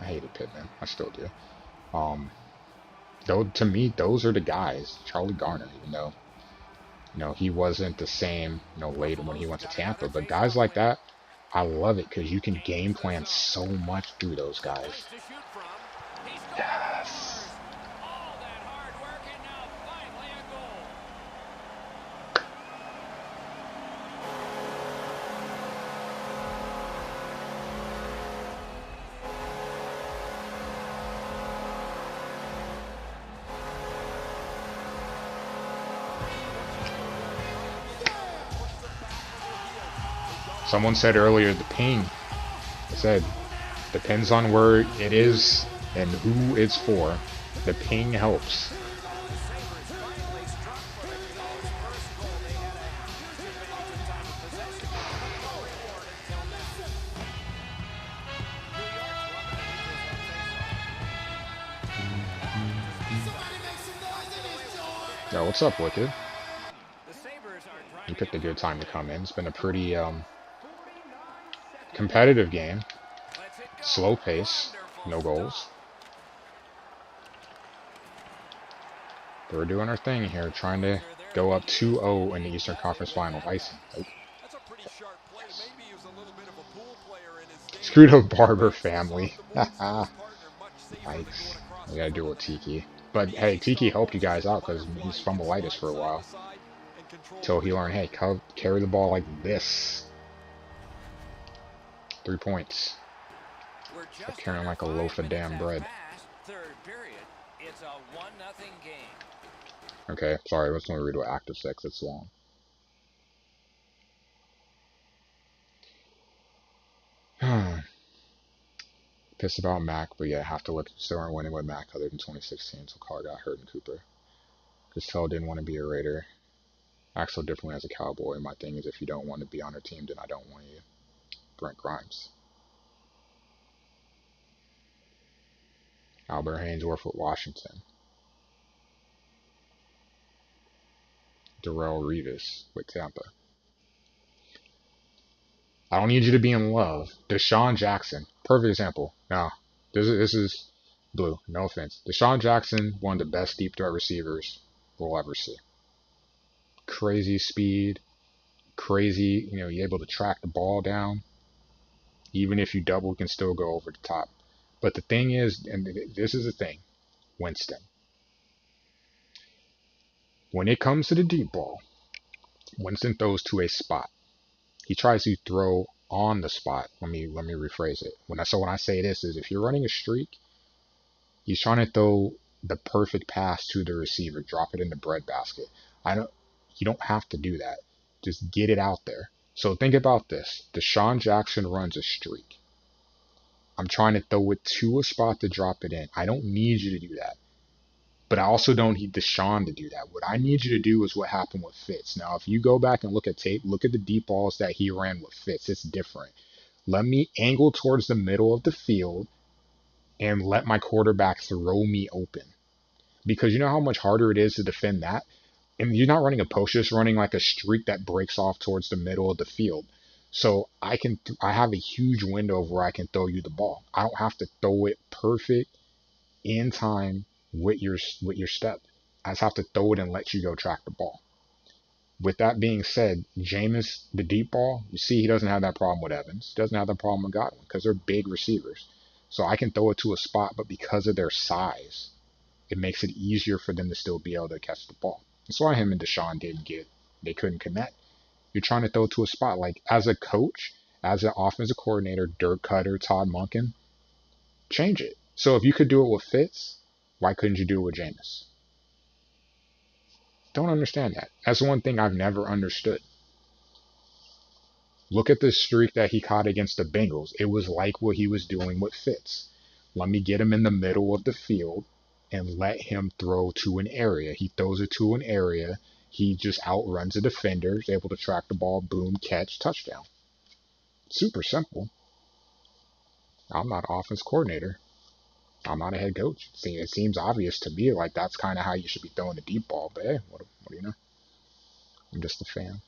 hated Pittman. I still do. Though to me, those are the guys. Charlie Garner, even though, he wasn't the same, later when he went to Tampa. But guys like that, I love it because you can game plan so much through those guys. Place to shoot from. He scores. Yes. All that hard work and now finally a goal. Someone said earlier the ping. Said depends on where it is and who it's for. The ping helps. The Sabres finally struck for the Gulls' first goal. They had a huge advantage in time of possession. No reward until now. New York's won the faceoff. Yo, what's up, Wicked? The Sabres are You driving picked a it good time to home. come in. It's been a pretty competitive game. Lets it go. Slow pace. Wonderful No goals. stop. But we're doing our thing here, trying to go up 2-0 in the Eastern Conference Finals. Icing. Oh, That's a pretty sharp play. Maybe he was a little bit of a pool player in his game. screwed up Barber family. Haha. Yikes. We gotta deal with Tiki. But hey, Tiki helped you guys out because he's fumbleitis for a while. Till he learned, hey, carry the ball like this. 3 points. We're just carrying under like a 5 loaf of minutes damn have bread. passed. Third period. It's a 1-0 game. Okay, sorry, let's only read what active sex, it's long. Pissed about Mac, but yeah, have to look, still aren't winning with Mac other than 2016 until Carr got hurt and Cooper. Castell didn't want to be a Raider. Act so differently as a Cowboy. My thing is, if you don't want to be on our team, then I don't want you. Brent Grimes. Albert Haynesworth with Washington. Darrell Revis with Tampa. I don't need you to be in love. Deshaun Jackson. Perfect example. Now, this is Blue. No offense. Deshaun Jackson, one of the best deep threat receivers we'll ever see. Crazy speed. Crazy, you're able to track the ball down. Even if you double, you can still go over the top. But the thing is, and this is the thing, Winston. When it comes to the deep ball, Winston throws to a spot. He tries to throw on the spot. Let me rephrase it. When I say this is if you're running a streak, he's trying to throw the perfect pass to the receiver, drop it in the breadbasket. You don't have to do that. Just get it out there. So think about this. Deshaun Jackson runs a streak. I'm trying to throw it to a spot to drop it in. I don't need you to do that. But I also don't need Deshaun to do that. What I need you to do is what happened with Fitz. Now, if you go back and look at tape, look at the deep balls that he ran with Fitz. It's different. Let me angle towards the middle of the field and let my quarterback throw me open. Because you know how much harder it is to defend that? And you're not running a post, you're just running like a streak that breaks off towards the middle of the field. So I have a huge window of where I can throw you the ball. I don't have to throw it perfect in time with your step. I just have to throw it and let you go track the ball. With that being said, Jameis, the deep ball, you see he doesn't have that problem with Evans. He doesn't have that problem with Godwin because they're big receivers. So I can throw it to a spot, but because of their size, it makes it easier for them to still be able to catch the ball. That's why him and Deshaun they couldn't connect. You're trying to throw it to a spot. Like as a coach, as an offensive coordinator, Dirk Cutter, Todd Monken, change it. So if you could do it with Fitz, why couldn't you do it with Jameis? Don't understand that. That's one thing I've never understood. Look at the streak that he caught against the Bengals. It was like what he was doing with Fitz. Let me get him in the middle of the field and let him throw to an area. He throws it to an area. He just outruns the defenders, able to track the ball, boom, catch, touchdown. Super simple. I'm not an offense coordinator. I'm not a head coach. See, it seems obvious to me like that's kind of how you should be throwing the deep ball. But hey, what do you know? I'm just a fan.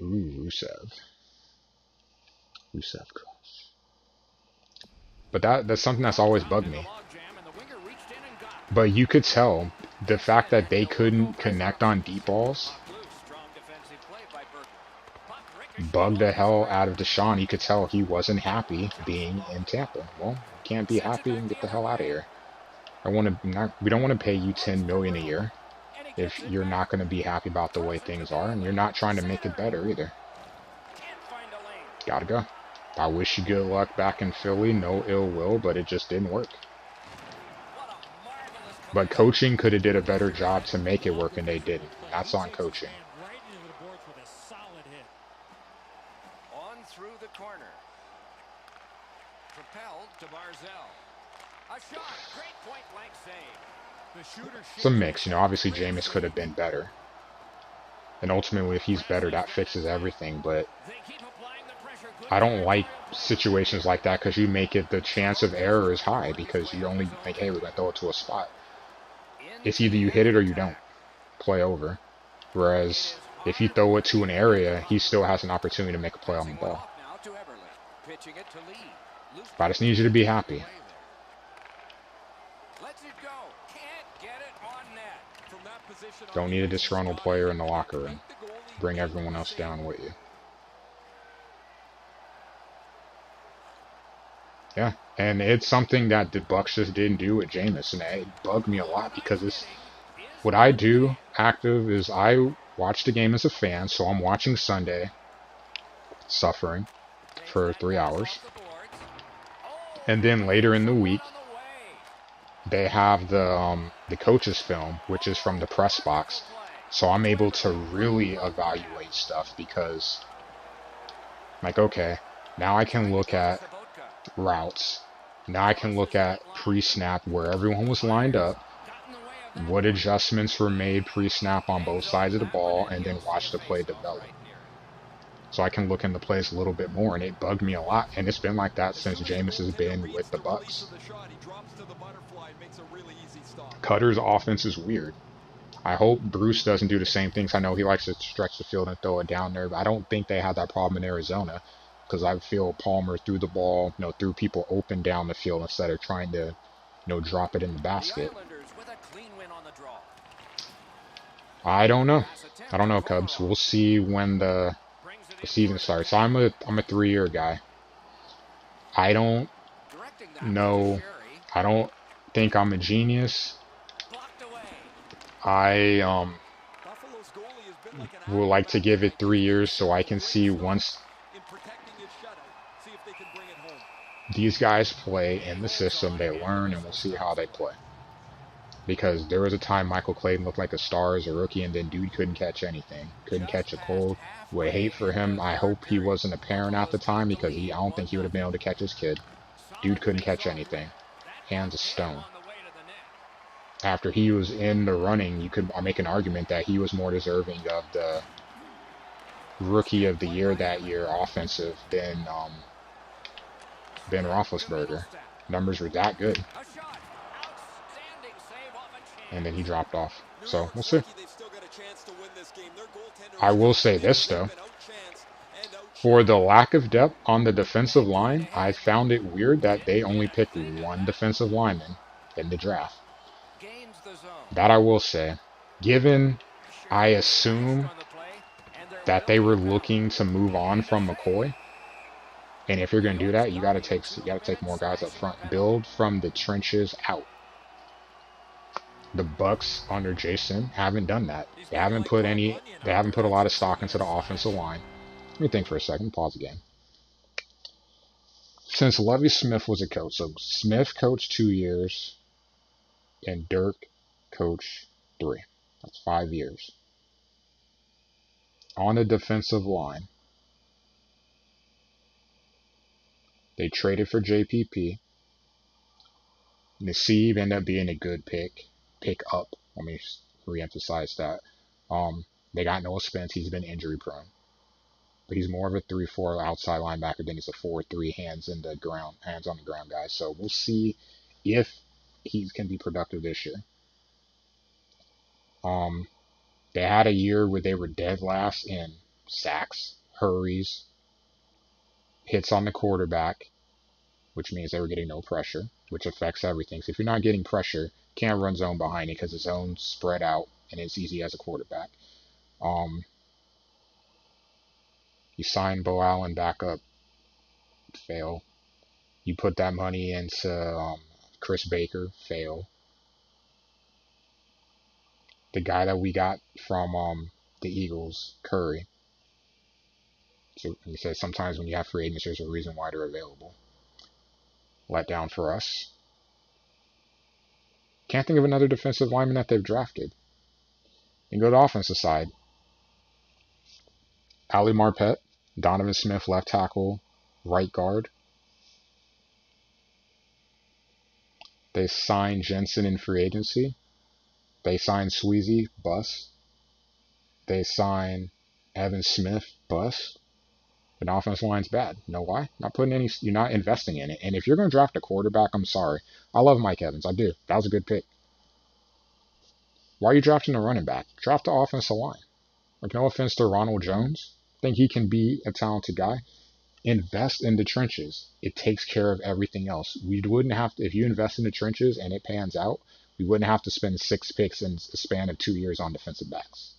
Ooh, Rusev Cross. But that's something that's always bugged me. But you could tell the fact that they couldn't connect on deep balls bugged the hell out of Deshaun. You could tell he wasn't happy being in Tampa. Well, you can't be happy and get the hell out of here. We don't want to pay you $10 million a year if you're not going to be happy about the way things are, and you're not trying to make it better either. Gotta go. I wish you good luck back in Philly. No ill will, but it just didn't work. But coaching could have did a better job to make it work, and they didn't. That's on coaching. On through the corner. Propelled to Barzell. A shot. Great point blank save. It's a mix, obviously Jameis could have been better. And ultimately, if he's better, that fixes everything, but I don't like situations like that because you make it, the chance of error is high because you only think, hey, we're going to throw it to a spot. It's either you hit it or you don't. Play over. Whereas if you throw it to an area, he still has an opportunity to make a play on the ball. But I just need you to be happy. Don't need a disgruntled player in the locker room. Bring everyone else down with you. Yeah, and it's something that the Bucs just didn't do with Jameis, and it bugged me a lot because it's what I do active is I watch the game as a fan, so I'm watching Sunday, suffering for 3 hours, and then later in the week they have the coach's film, which is from the press box, so I'm able to really evaluate stuff because, like, okay, now I can look at routes. Now I can look at pre-snap where everyone was lined up, what adjustments were made pre-snap on both sides of the ball, and then watch the play develop. So I can look into plays a little bit more, and it bugged me a lot, and it's been like that since Jameis has been with the Bucs. Cutter's offense is weird. I hope Bruce doesn't do the same things. I know he likes to stretch the field and throw it down there, but I don't think they had that problem in Arizona. Because I feel Palmer threw the ball, threw people open down the field instead of trying to, drop it in the basket. I don't know. I don't know, Cubs. We'll see when the season starts. I'm a 3-year guy. I don't know. I don't think I'm a genius. I would like to give it 3 years so I can see once these guys play in the system, they learn, and we'll see how they play. Because there was a time Michael Clayton looked like a star as a rookie, and then dude couldn't catch anything. Couldn't catch a cold. Would hate for him. I hope he wasn't a parent at the time, because I don't think he would have been able to catch his kid. Dude couldn't catch anything. Hands of stone. After he was in the running, you could make an argument that he was more deserving of the Rookie of the Year that year, offensive, than Ben Roethlisberger. Numbers were that good. And then he dropped off. So, we'll see. I will say this, though. For the lack of depth on the defensive line, I found it weird that they only picked one defensive lineman in the draft. That I will say. Given, I assume that they were looking to move on from McCoy. And if you're going to do that, you got to take more guys up front. Build from the trenches out. The Bucks under Jason haven't done that. They haven't put a lot of stock into the offensive line. Let me think for a second. Pause the game. Since Lovie Smith was a coach, so Smith coached 2 years, and Dirk coached 3. That's 5 years. On the defensive line, they traded for JPP. Nassib ended up being a good pick up. Let me re-emphasize that. They got Noah Spence. He's been injury prone. But he's more of a 3-4 outside linebacker than he's a 4-3 hands on the ground guy. So we'll see if he can be productive this year. They had a year where they were dead last in sacks, hurries, hits on the quarterback, which means they were getting no pressure, which affects everything. So if you're not getting pressure, can't run zone behind it because the zone's spread out and it's easy as a quarterback. You sign Bo Allen back up, fail. You put that money into Chris Baker, fail. The guy that we got from the Eagles, Curry. So he says sometimes when you have free agents, there's a reason why they're available. Let down for us. Can't think of another defensive lineman that they've drafted. And go to the offensive side. Ali Marpet, Donovan Smith, left tackle, right guard. They signed Jensen in free agency. They signed Sweezy, bust. They signed Evan Smith, bust. The offensive line's bad. You know why? You're not investing in it. And if you're going to draft a quarterback, I'm sorry. I love Mike Evans. I do. That was a good pick. Why are you drafting a running back? Draft the offensive line. Like, no offense to Ronald Jones. I think he can be a talented guy. Invest in the trenches. It takes care of everything else. We wouldn't have to, if you invest in the trenches and it pans out, we wouldn't have to spend 6 picks in a span of 2 years on defensive backs.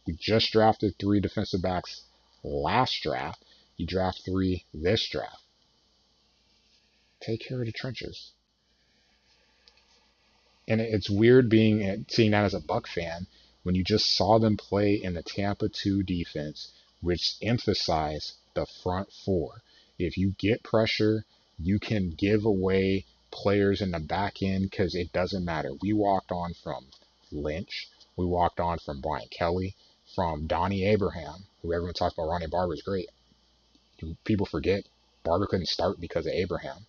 We just drafted 3 defensive backs last draft. You draft 3 this draft. Take care of the trenches. And it's weird seeing that as a Buck fan when you just saw them play in the Tampa 2 defense, which emphasized the front 4. If you get pressure, you can give away players in the back end because it doesn't matter. We walked on from Lynch. We walked on from Brian Kelly, from Donnie Abraham, who everyone talks about. Ronnie Barber is great. People forget Barber couldn't start because of Abraham.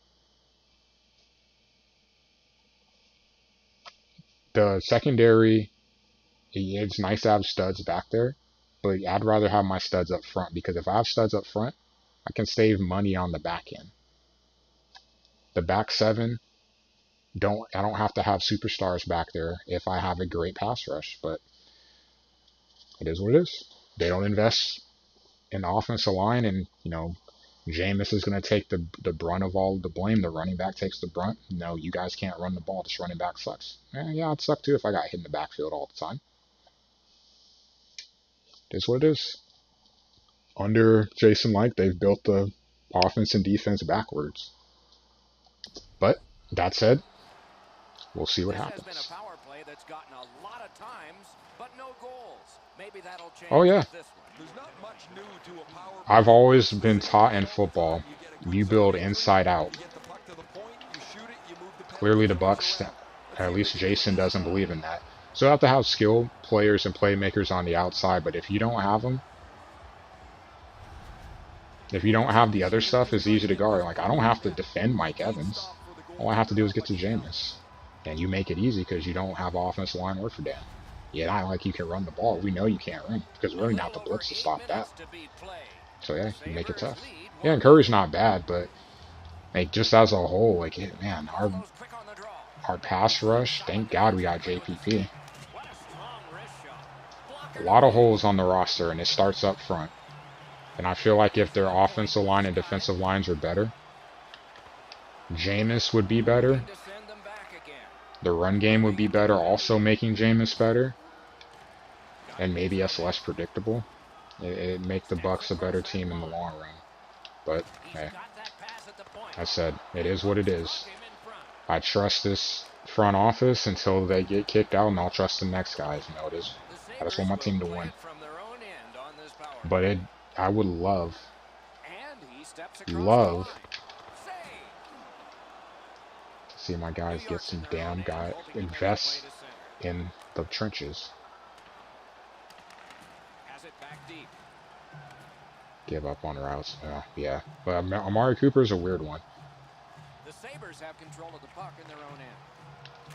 The secondary, it's nice to have studs back there, but I'd rather have my studs up front because if I have studs up front, I can save money on the back end. The back 7, I don't have to have superstars back there if I have a great pass rush, but it is what it is. They don't invest in the offensive line, and Jameis is going to take the brunt of all the blame. The running back takes the brunt. No, you guys can't run the ball. This running back sucks. Yeah, it'd suck too if I got hit in the backfield all the time. It is what it is. Under Jason Licht, they've built the offense and defense backwards. But that said, we'll see what happens. at times, but no goals. Maybe that'll change Oh yeah. with this one. There's not much new to a power I've play. always been It's simple taught in all the time. football, You get a good you build surface area, inside out. you get the puck to the point, you shoot it, you move the Clearly the penalty areas Bucks, around. Let's see at if they least can do Jason it. doesn't believe in that. So you have to have skilled players and playmakers on the outside, but if you don't have them, if you don't have the other stuff, it's easy to guard. Like, I don't have to defend Mike Evans. All I have to do is get to Jameis. And you make it easy because you don't have offensive line work for Dan. Yeah, not like you can run the ball. We know you can't run because we don't even have to blitz to stop that. So yeah, you make it tough. Yeah, and Curry's not bad, but like just as a whole, like man, our pass rush. Thank God we got JPP. A lot of holes on the roster, and it starts up front. And I feel like if their offensive line and defensive lines are better, Jameis would be better. The run game would be better, also making Jameis better. And maybe us less predictable. It'd make the Bucks a better team in the long run. But, hey, I said, it is what it is. I trust this front office until they get kicked out, and I'll trust the next guys. You know, it is. I just want my team to win. But I would love to see my guys get some damn guy invest in the trenches. Give up on routes. Yeah. But Amari Cooper's a weird one. The Sabres have control of the puck in their own end.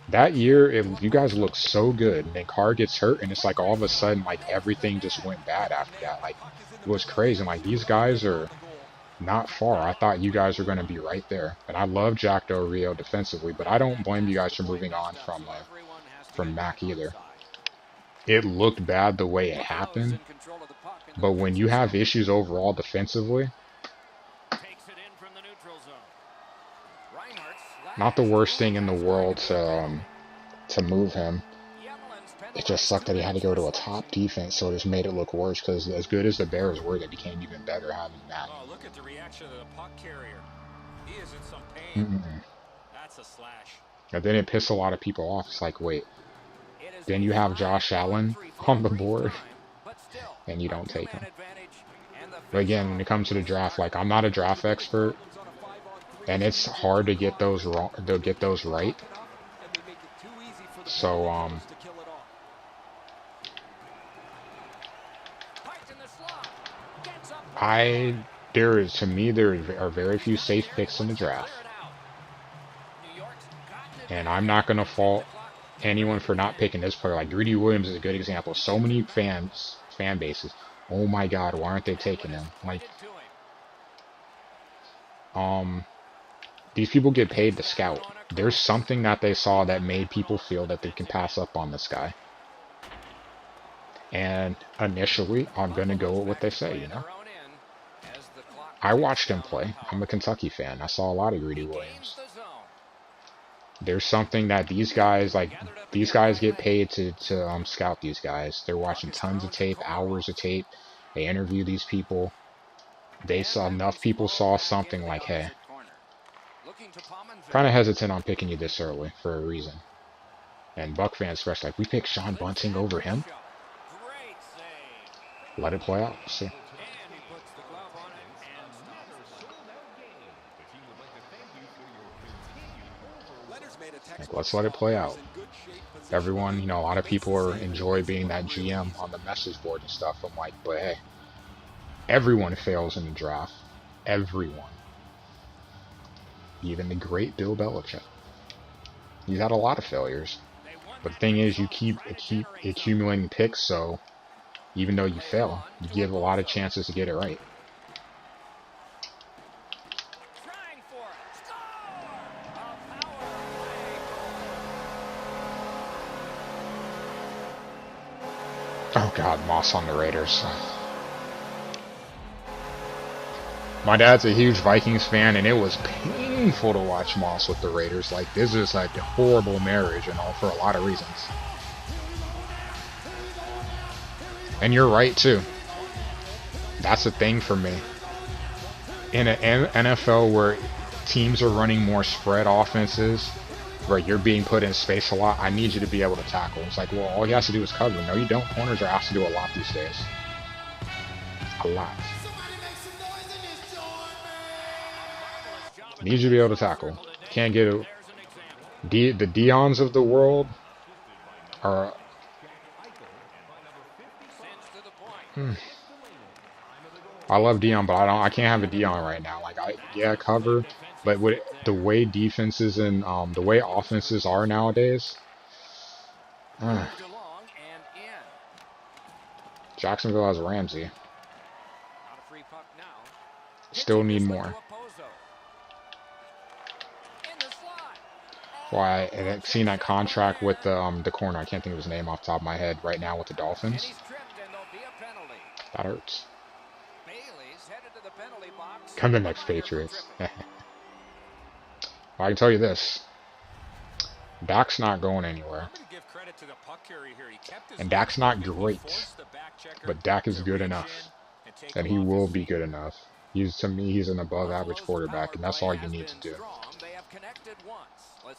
That year, you guys look so good, and then Carr gets hurt, and it's like all of a sudden, like everything just went bad after that. Like it was crazy. And like these guys are not far. I thought you guys were going to be right there, and I love Jack Del Rio defensively, but I don't blame you guys for moving on from Mac either. It looked bad the way it happened, but when you have issues overall defensively, not the worst thing in the world to move him. It just sucked that he had to go to a top defense, so it just made it look worse. Because as good as the Bears were, they became even better having that. Oh, look at the reaction of the puck carrier. He is in some pain. That's a slash. And then it pissed a lot of people off. It's like, wait, then you have Josh Allen on the board, and you don't take him. But again, when it comes to the draft, like I'm not a draft expert. And it's hard to get those wrong, to get those right. So there are very few safe picks in the draft. And I'm not gonna fault anyone for not picking this player. Like Greedy Williams is a good example. So many fan bases. Oh my God, why aren't they taking him? Like these people get paid to scout. There's something that they saw that made people feel that they can pass up on this guy. And initially, I'm going to go with what they say, you know. I watched him play. I'm a Kentucky fan. I saw a lot of Greedy Williams. There's something that these guys get paid to scout these guys. They're watching tons of tape, hours of tape. They interview these people. Enough people saw something like, hey, kind of hesitant on picking you this early for a reason. And Buck fans especially, like, we picked Sean Bunting over him. Let it play out. See. Like, let's let it play out. Everyone, you know, a lot of people enjoy being that GM on the message board and stuff. I'm like, but hey, everyone fails in the draft. Everyone. Even the great Bill Belichick. He's had a lot of failures. But the thing is, you keep accumulating picks, so even though you fail, you give a lot of chances to get it right. Oh God, Moss on the Raiders. My dad's a huge Vikings fan, and it was painful to watch Moss with the Raiders. Like, this is like a horrible marriage, and all for a lot of reasons. And you're right, too. That's the thing for me. In an NFL where teams are running more spread offenses, where you're being put in space a lot, I need you to be able to tackle. It's like, well, all he has to do is cover. No, you don't. Corners are asked to do a lot these days. A lot. Need you to be able to tackle. Can't get it. The Deions of the world are... I love Dion, but I can't have a Dion right now. Like, yeah, cover, but with the way defenses and the way offenses are nowadays, Jacksonville has Ramsey. Still need more. Why? I've seen that contract with the corner. I can't think of his name off the top of my head right now with the Dolphins. That hurts. Come the next Patriots. I can tell you this. Dak's not going anywhere. And Dak's not great. But Dak is good enough. And he will be good enough. To me, he's an above average quarterback, and that's all you need to do.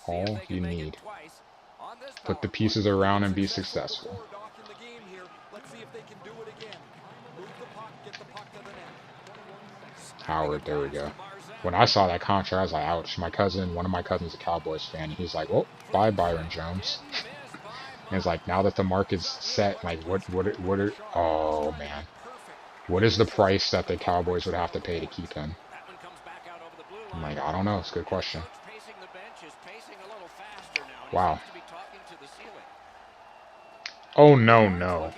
All you need. Put the pieces around and be successful. Howard, there we go. When I saw that contract, I was like, ouch. One of my cousins, a Cowboys fan, he's like, well, bye, Byron Jones. And it's like, now that the market's set, like, oh, man. What is the price that the Cowboys would have to pay to keep him? I'm like, I don't know. It's a good question. Wow. Oh, no.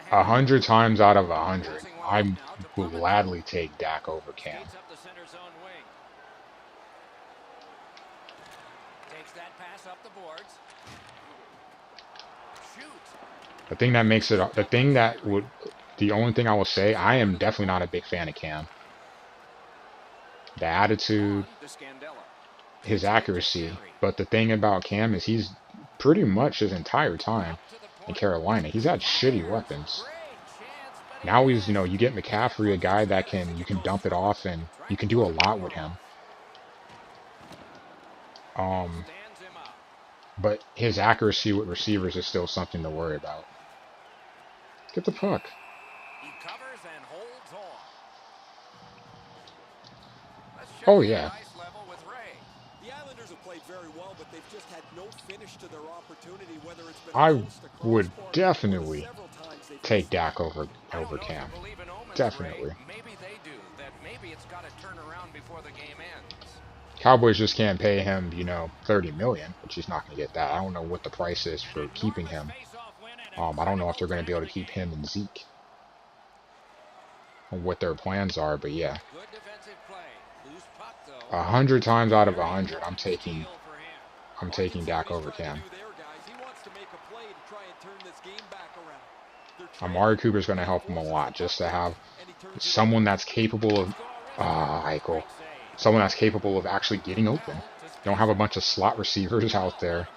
100 times out of 100, I will gladly take Dak over Cam. The only thing I will say, I am definitely not a big fan of Cam. The attitude, his accuracy, but the thing about Cam is he's pretty much his entire time in Carolina, he's had shitty weapons. Now he's, you get McCaffrey, a guy that you can dump it off and you can do a lot with him. But his accuracy with receivers is still something to worry about. Get the puck. Oh, yeah. I would definitely take Dak over Cam. Definitely. Cowboys just can't pay him, $30 million, which he's not going to get that. I don't know what the price is for keeping him. I don't know if they're going to be able to keep him and Zeke. Or what their plans are, but yeah. 100 times out of 100, I'm taking Dak over Cam. Amari Cooper's going to help him a lot, just to have someone that's capable of Eichel. Someone that's capable of actually getting open. Don't have a bunch of slot receivers out there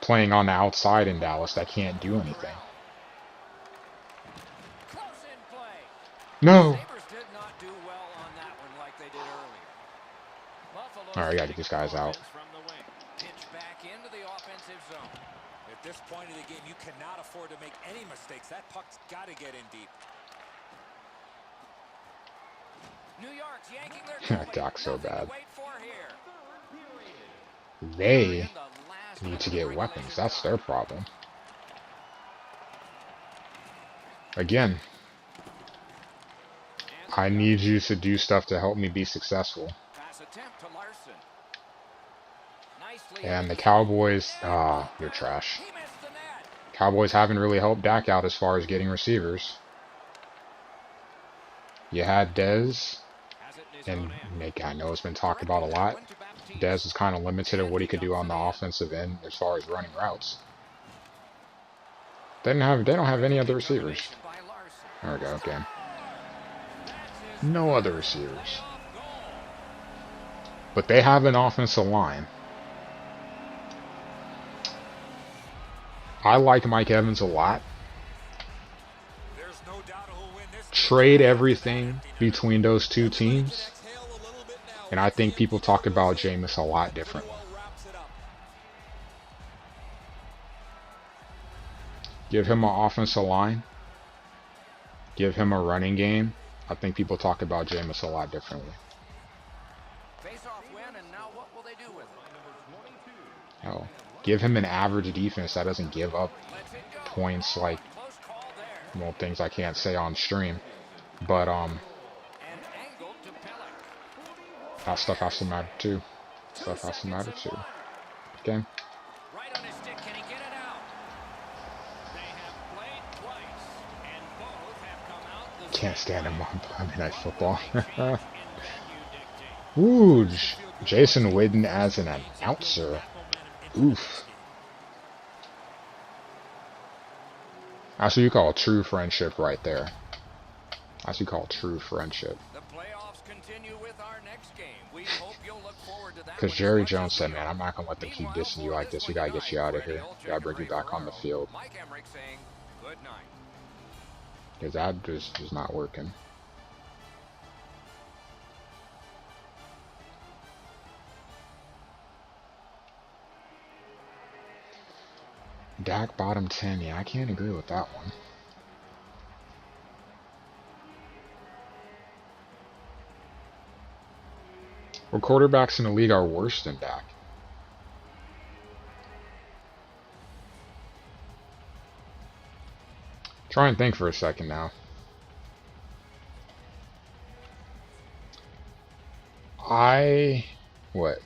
playing on the outside in Dallas that can't do anything. No! Alright, we gotta get these guys out. At this point of the game, you cannot afford to make any mistakes. That puck's got to get in deep. New York's yanking their Doc's so bad. They need to get weapons. That's their problem. Again, I need you to do stuff to help me be successful. And the Cowboys, you're trash. Cowboys haven't really helped Dak out as far as getting receivers. You had Dez, and I know it's been talked about a lot. Dez is kind of limited at what he could do on the offensive end as far as running routes. They don't have any other receivers. There we go, okay. No other receivers. But they have an offensive line. I like Mike Evans a lot. Trade everything between those two teams And I think people talk about Jameis a lot differently. Give him an offensive line. Give him a running game. I think people talk about Jameis a lot differently. Face-off win, and now what will they do with it? Hell, give him an average defense that doesn't give up points like, well, things I can't say on stream. But that stuff has to matter too. Stuff has to matter too. Okay. Right on his stick, can he get it out? They have played twice, and both have come out the Can't stand him on Monday Night Football. Ooh, Jason Witten as an announcer. Oof. That's what you call true friendship right there. That's what you call true friendship. The playoffs continue with our next game. We hope you'll look forward to that. Because Jerry Jones said, man, I'm not going to let them keep dissing you like this. We got to get you out of here. We got to bring you back on the field. Because that just is not working. Dak bottom 10. Yeah, I can't agree with that one. Well, quarterbacks in the league are worse than Dak. Try and think for a second now.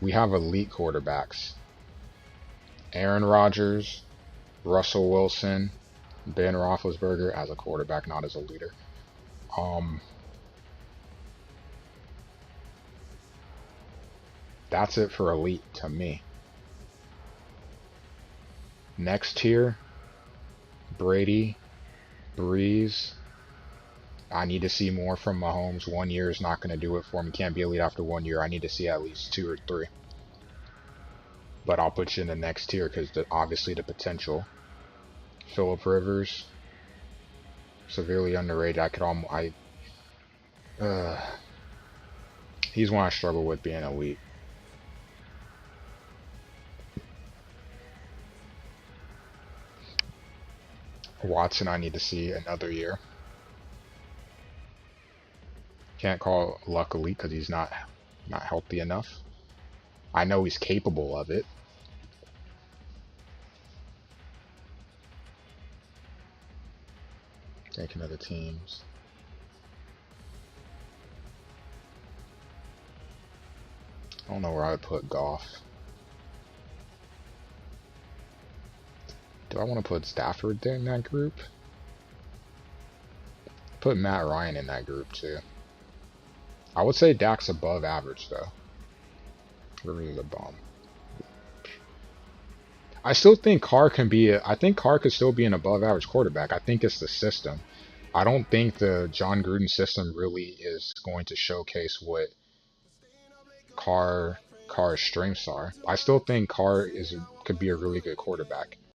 We have elite quarterbacks. Aaron Rodgers, Russell Wilson, Ben Roethlisberger as a quarterback, not as a leader. That's it for elite to me. Next tier, Brady, Breeze. I need to see more from Mahomes. 1 year is not going to do it for him. He can't be elite after 1 year. I need to see at least 2 or 3. But I'll put you in the next tier because obviously the potential. Phillip Rivers, severely underrated. He's one I struggle with being elite. Watson, I need to see another year. Can't call Luck elite because he's not healthy enough. I know he's capable of it. Thinking of the teams. I don't know where I would put Goff. Do I want to put Stafford there in that group? Put Matt Ryan in that group too. I would say Dak's above average though. Really the bomb. I still think Carr can be I think Carr could still be an above average quarterback. I think it's the system. I don't think the John Gruden system really is going to showcase what Carr's strengths are. I still think Carr could be a really good quarterback.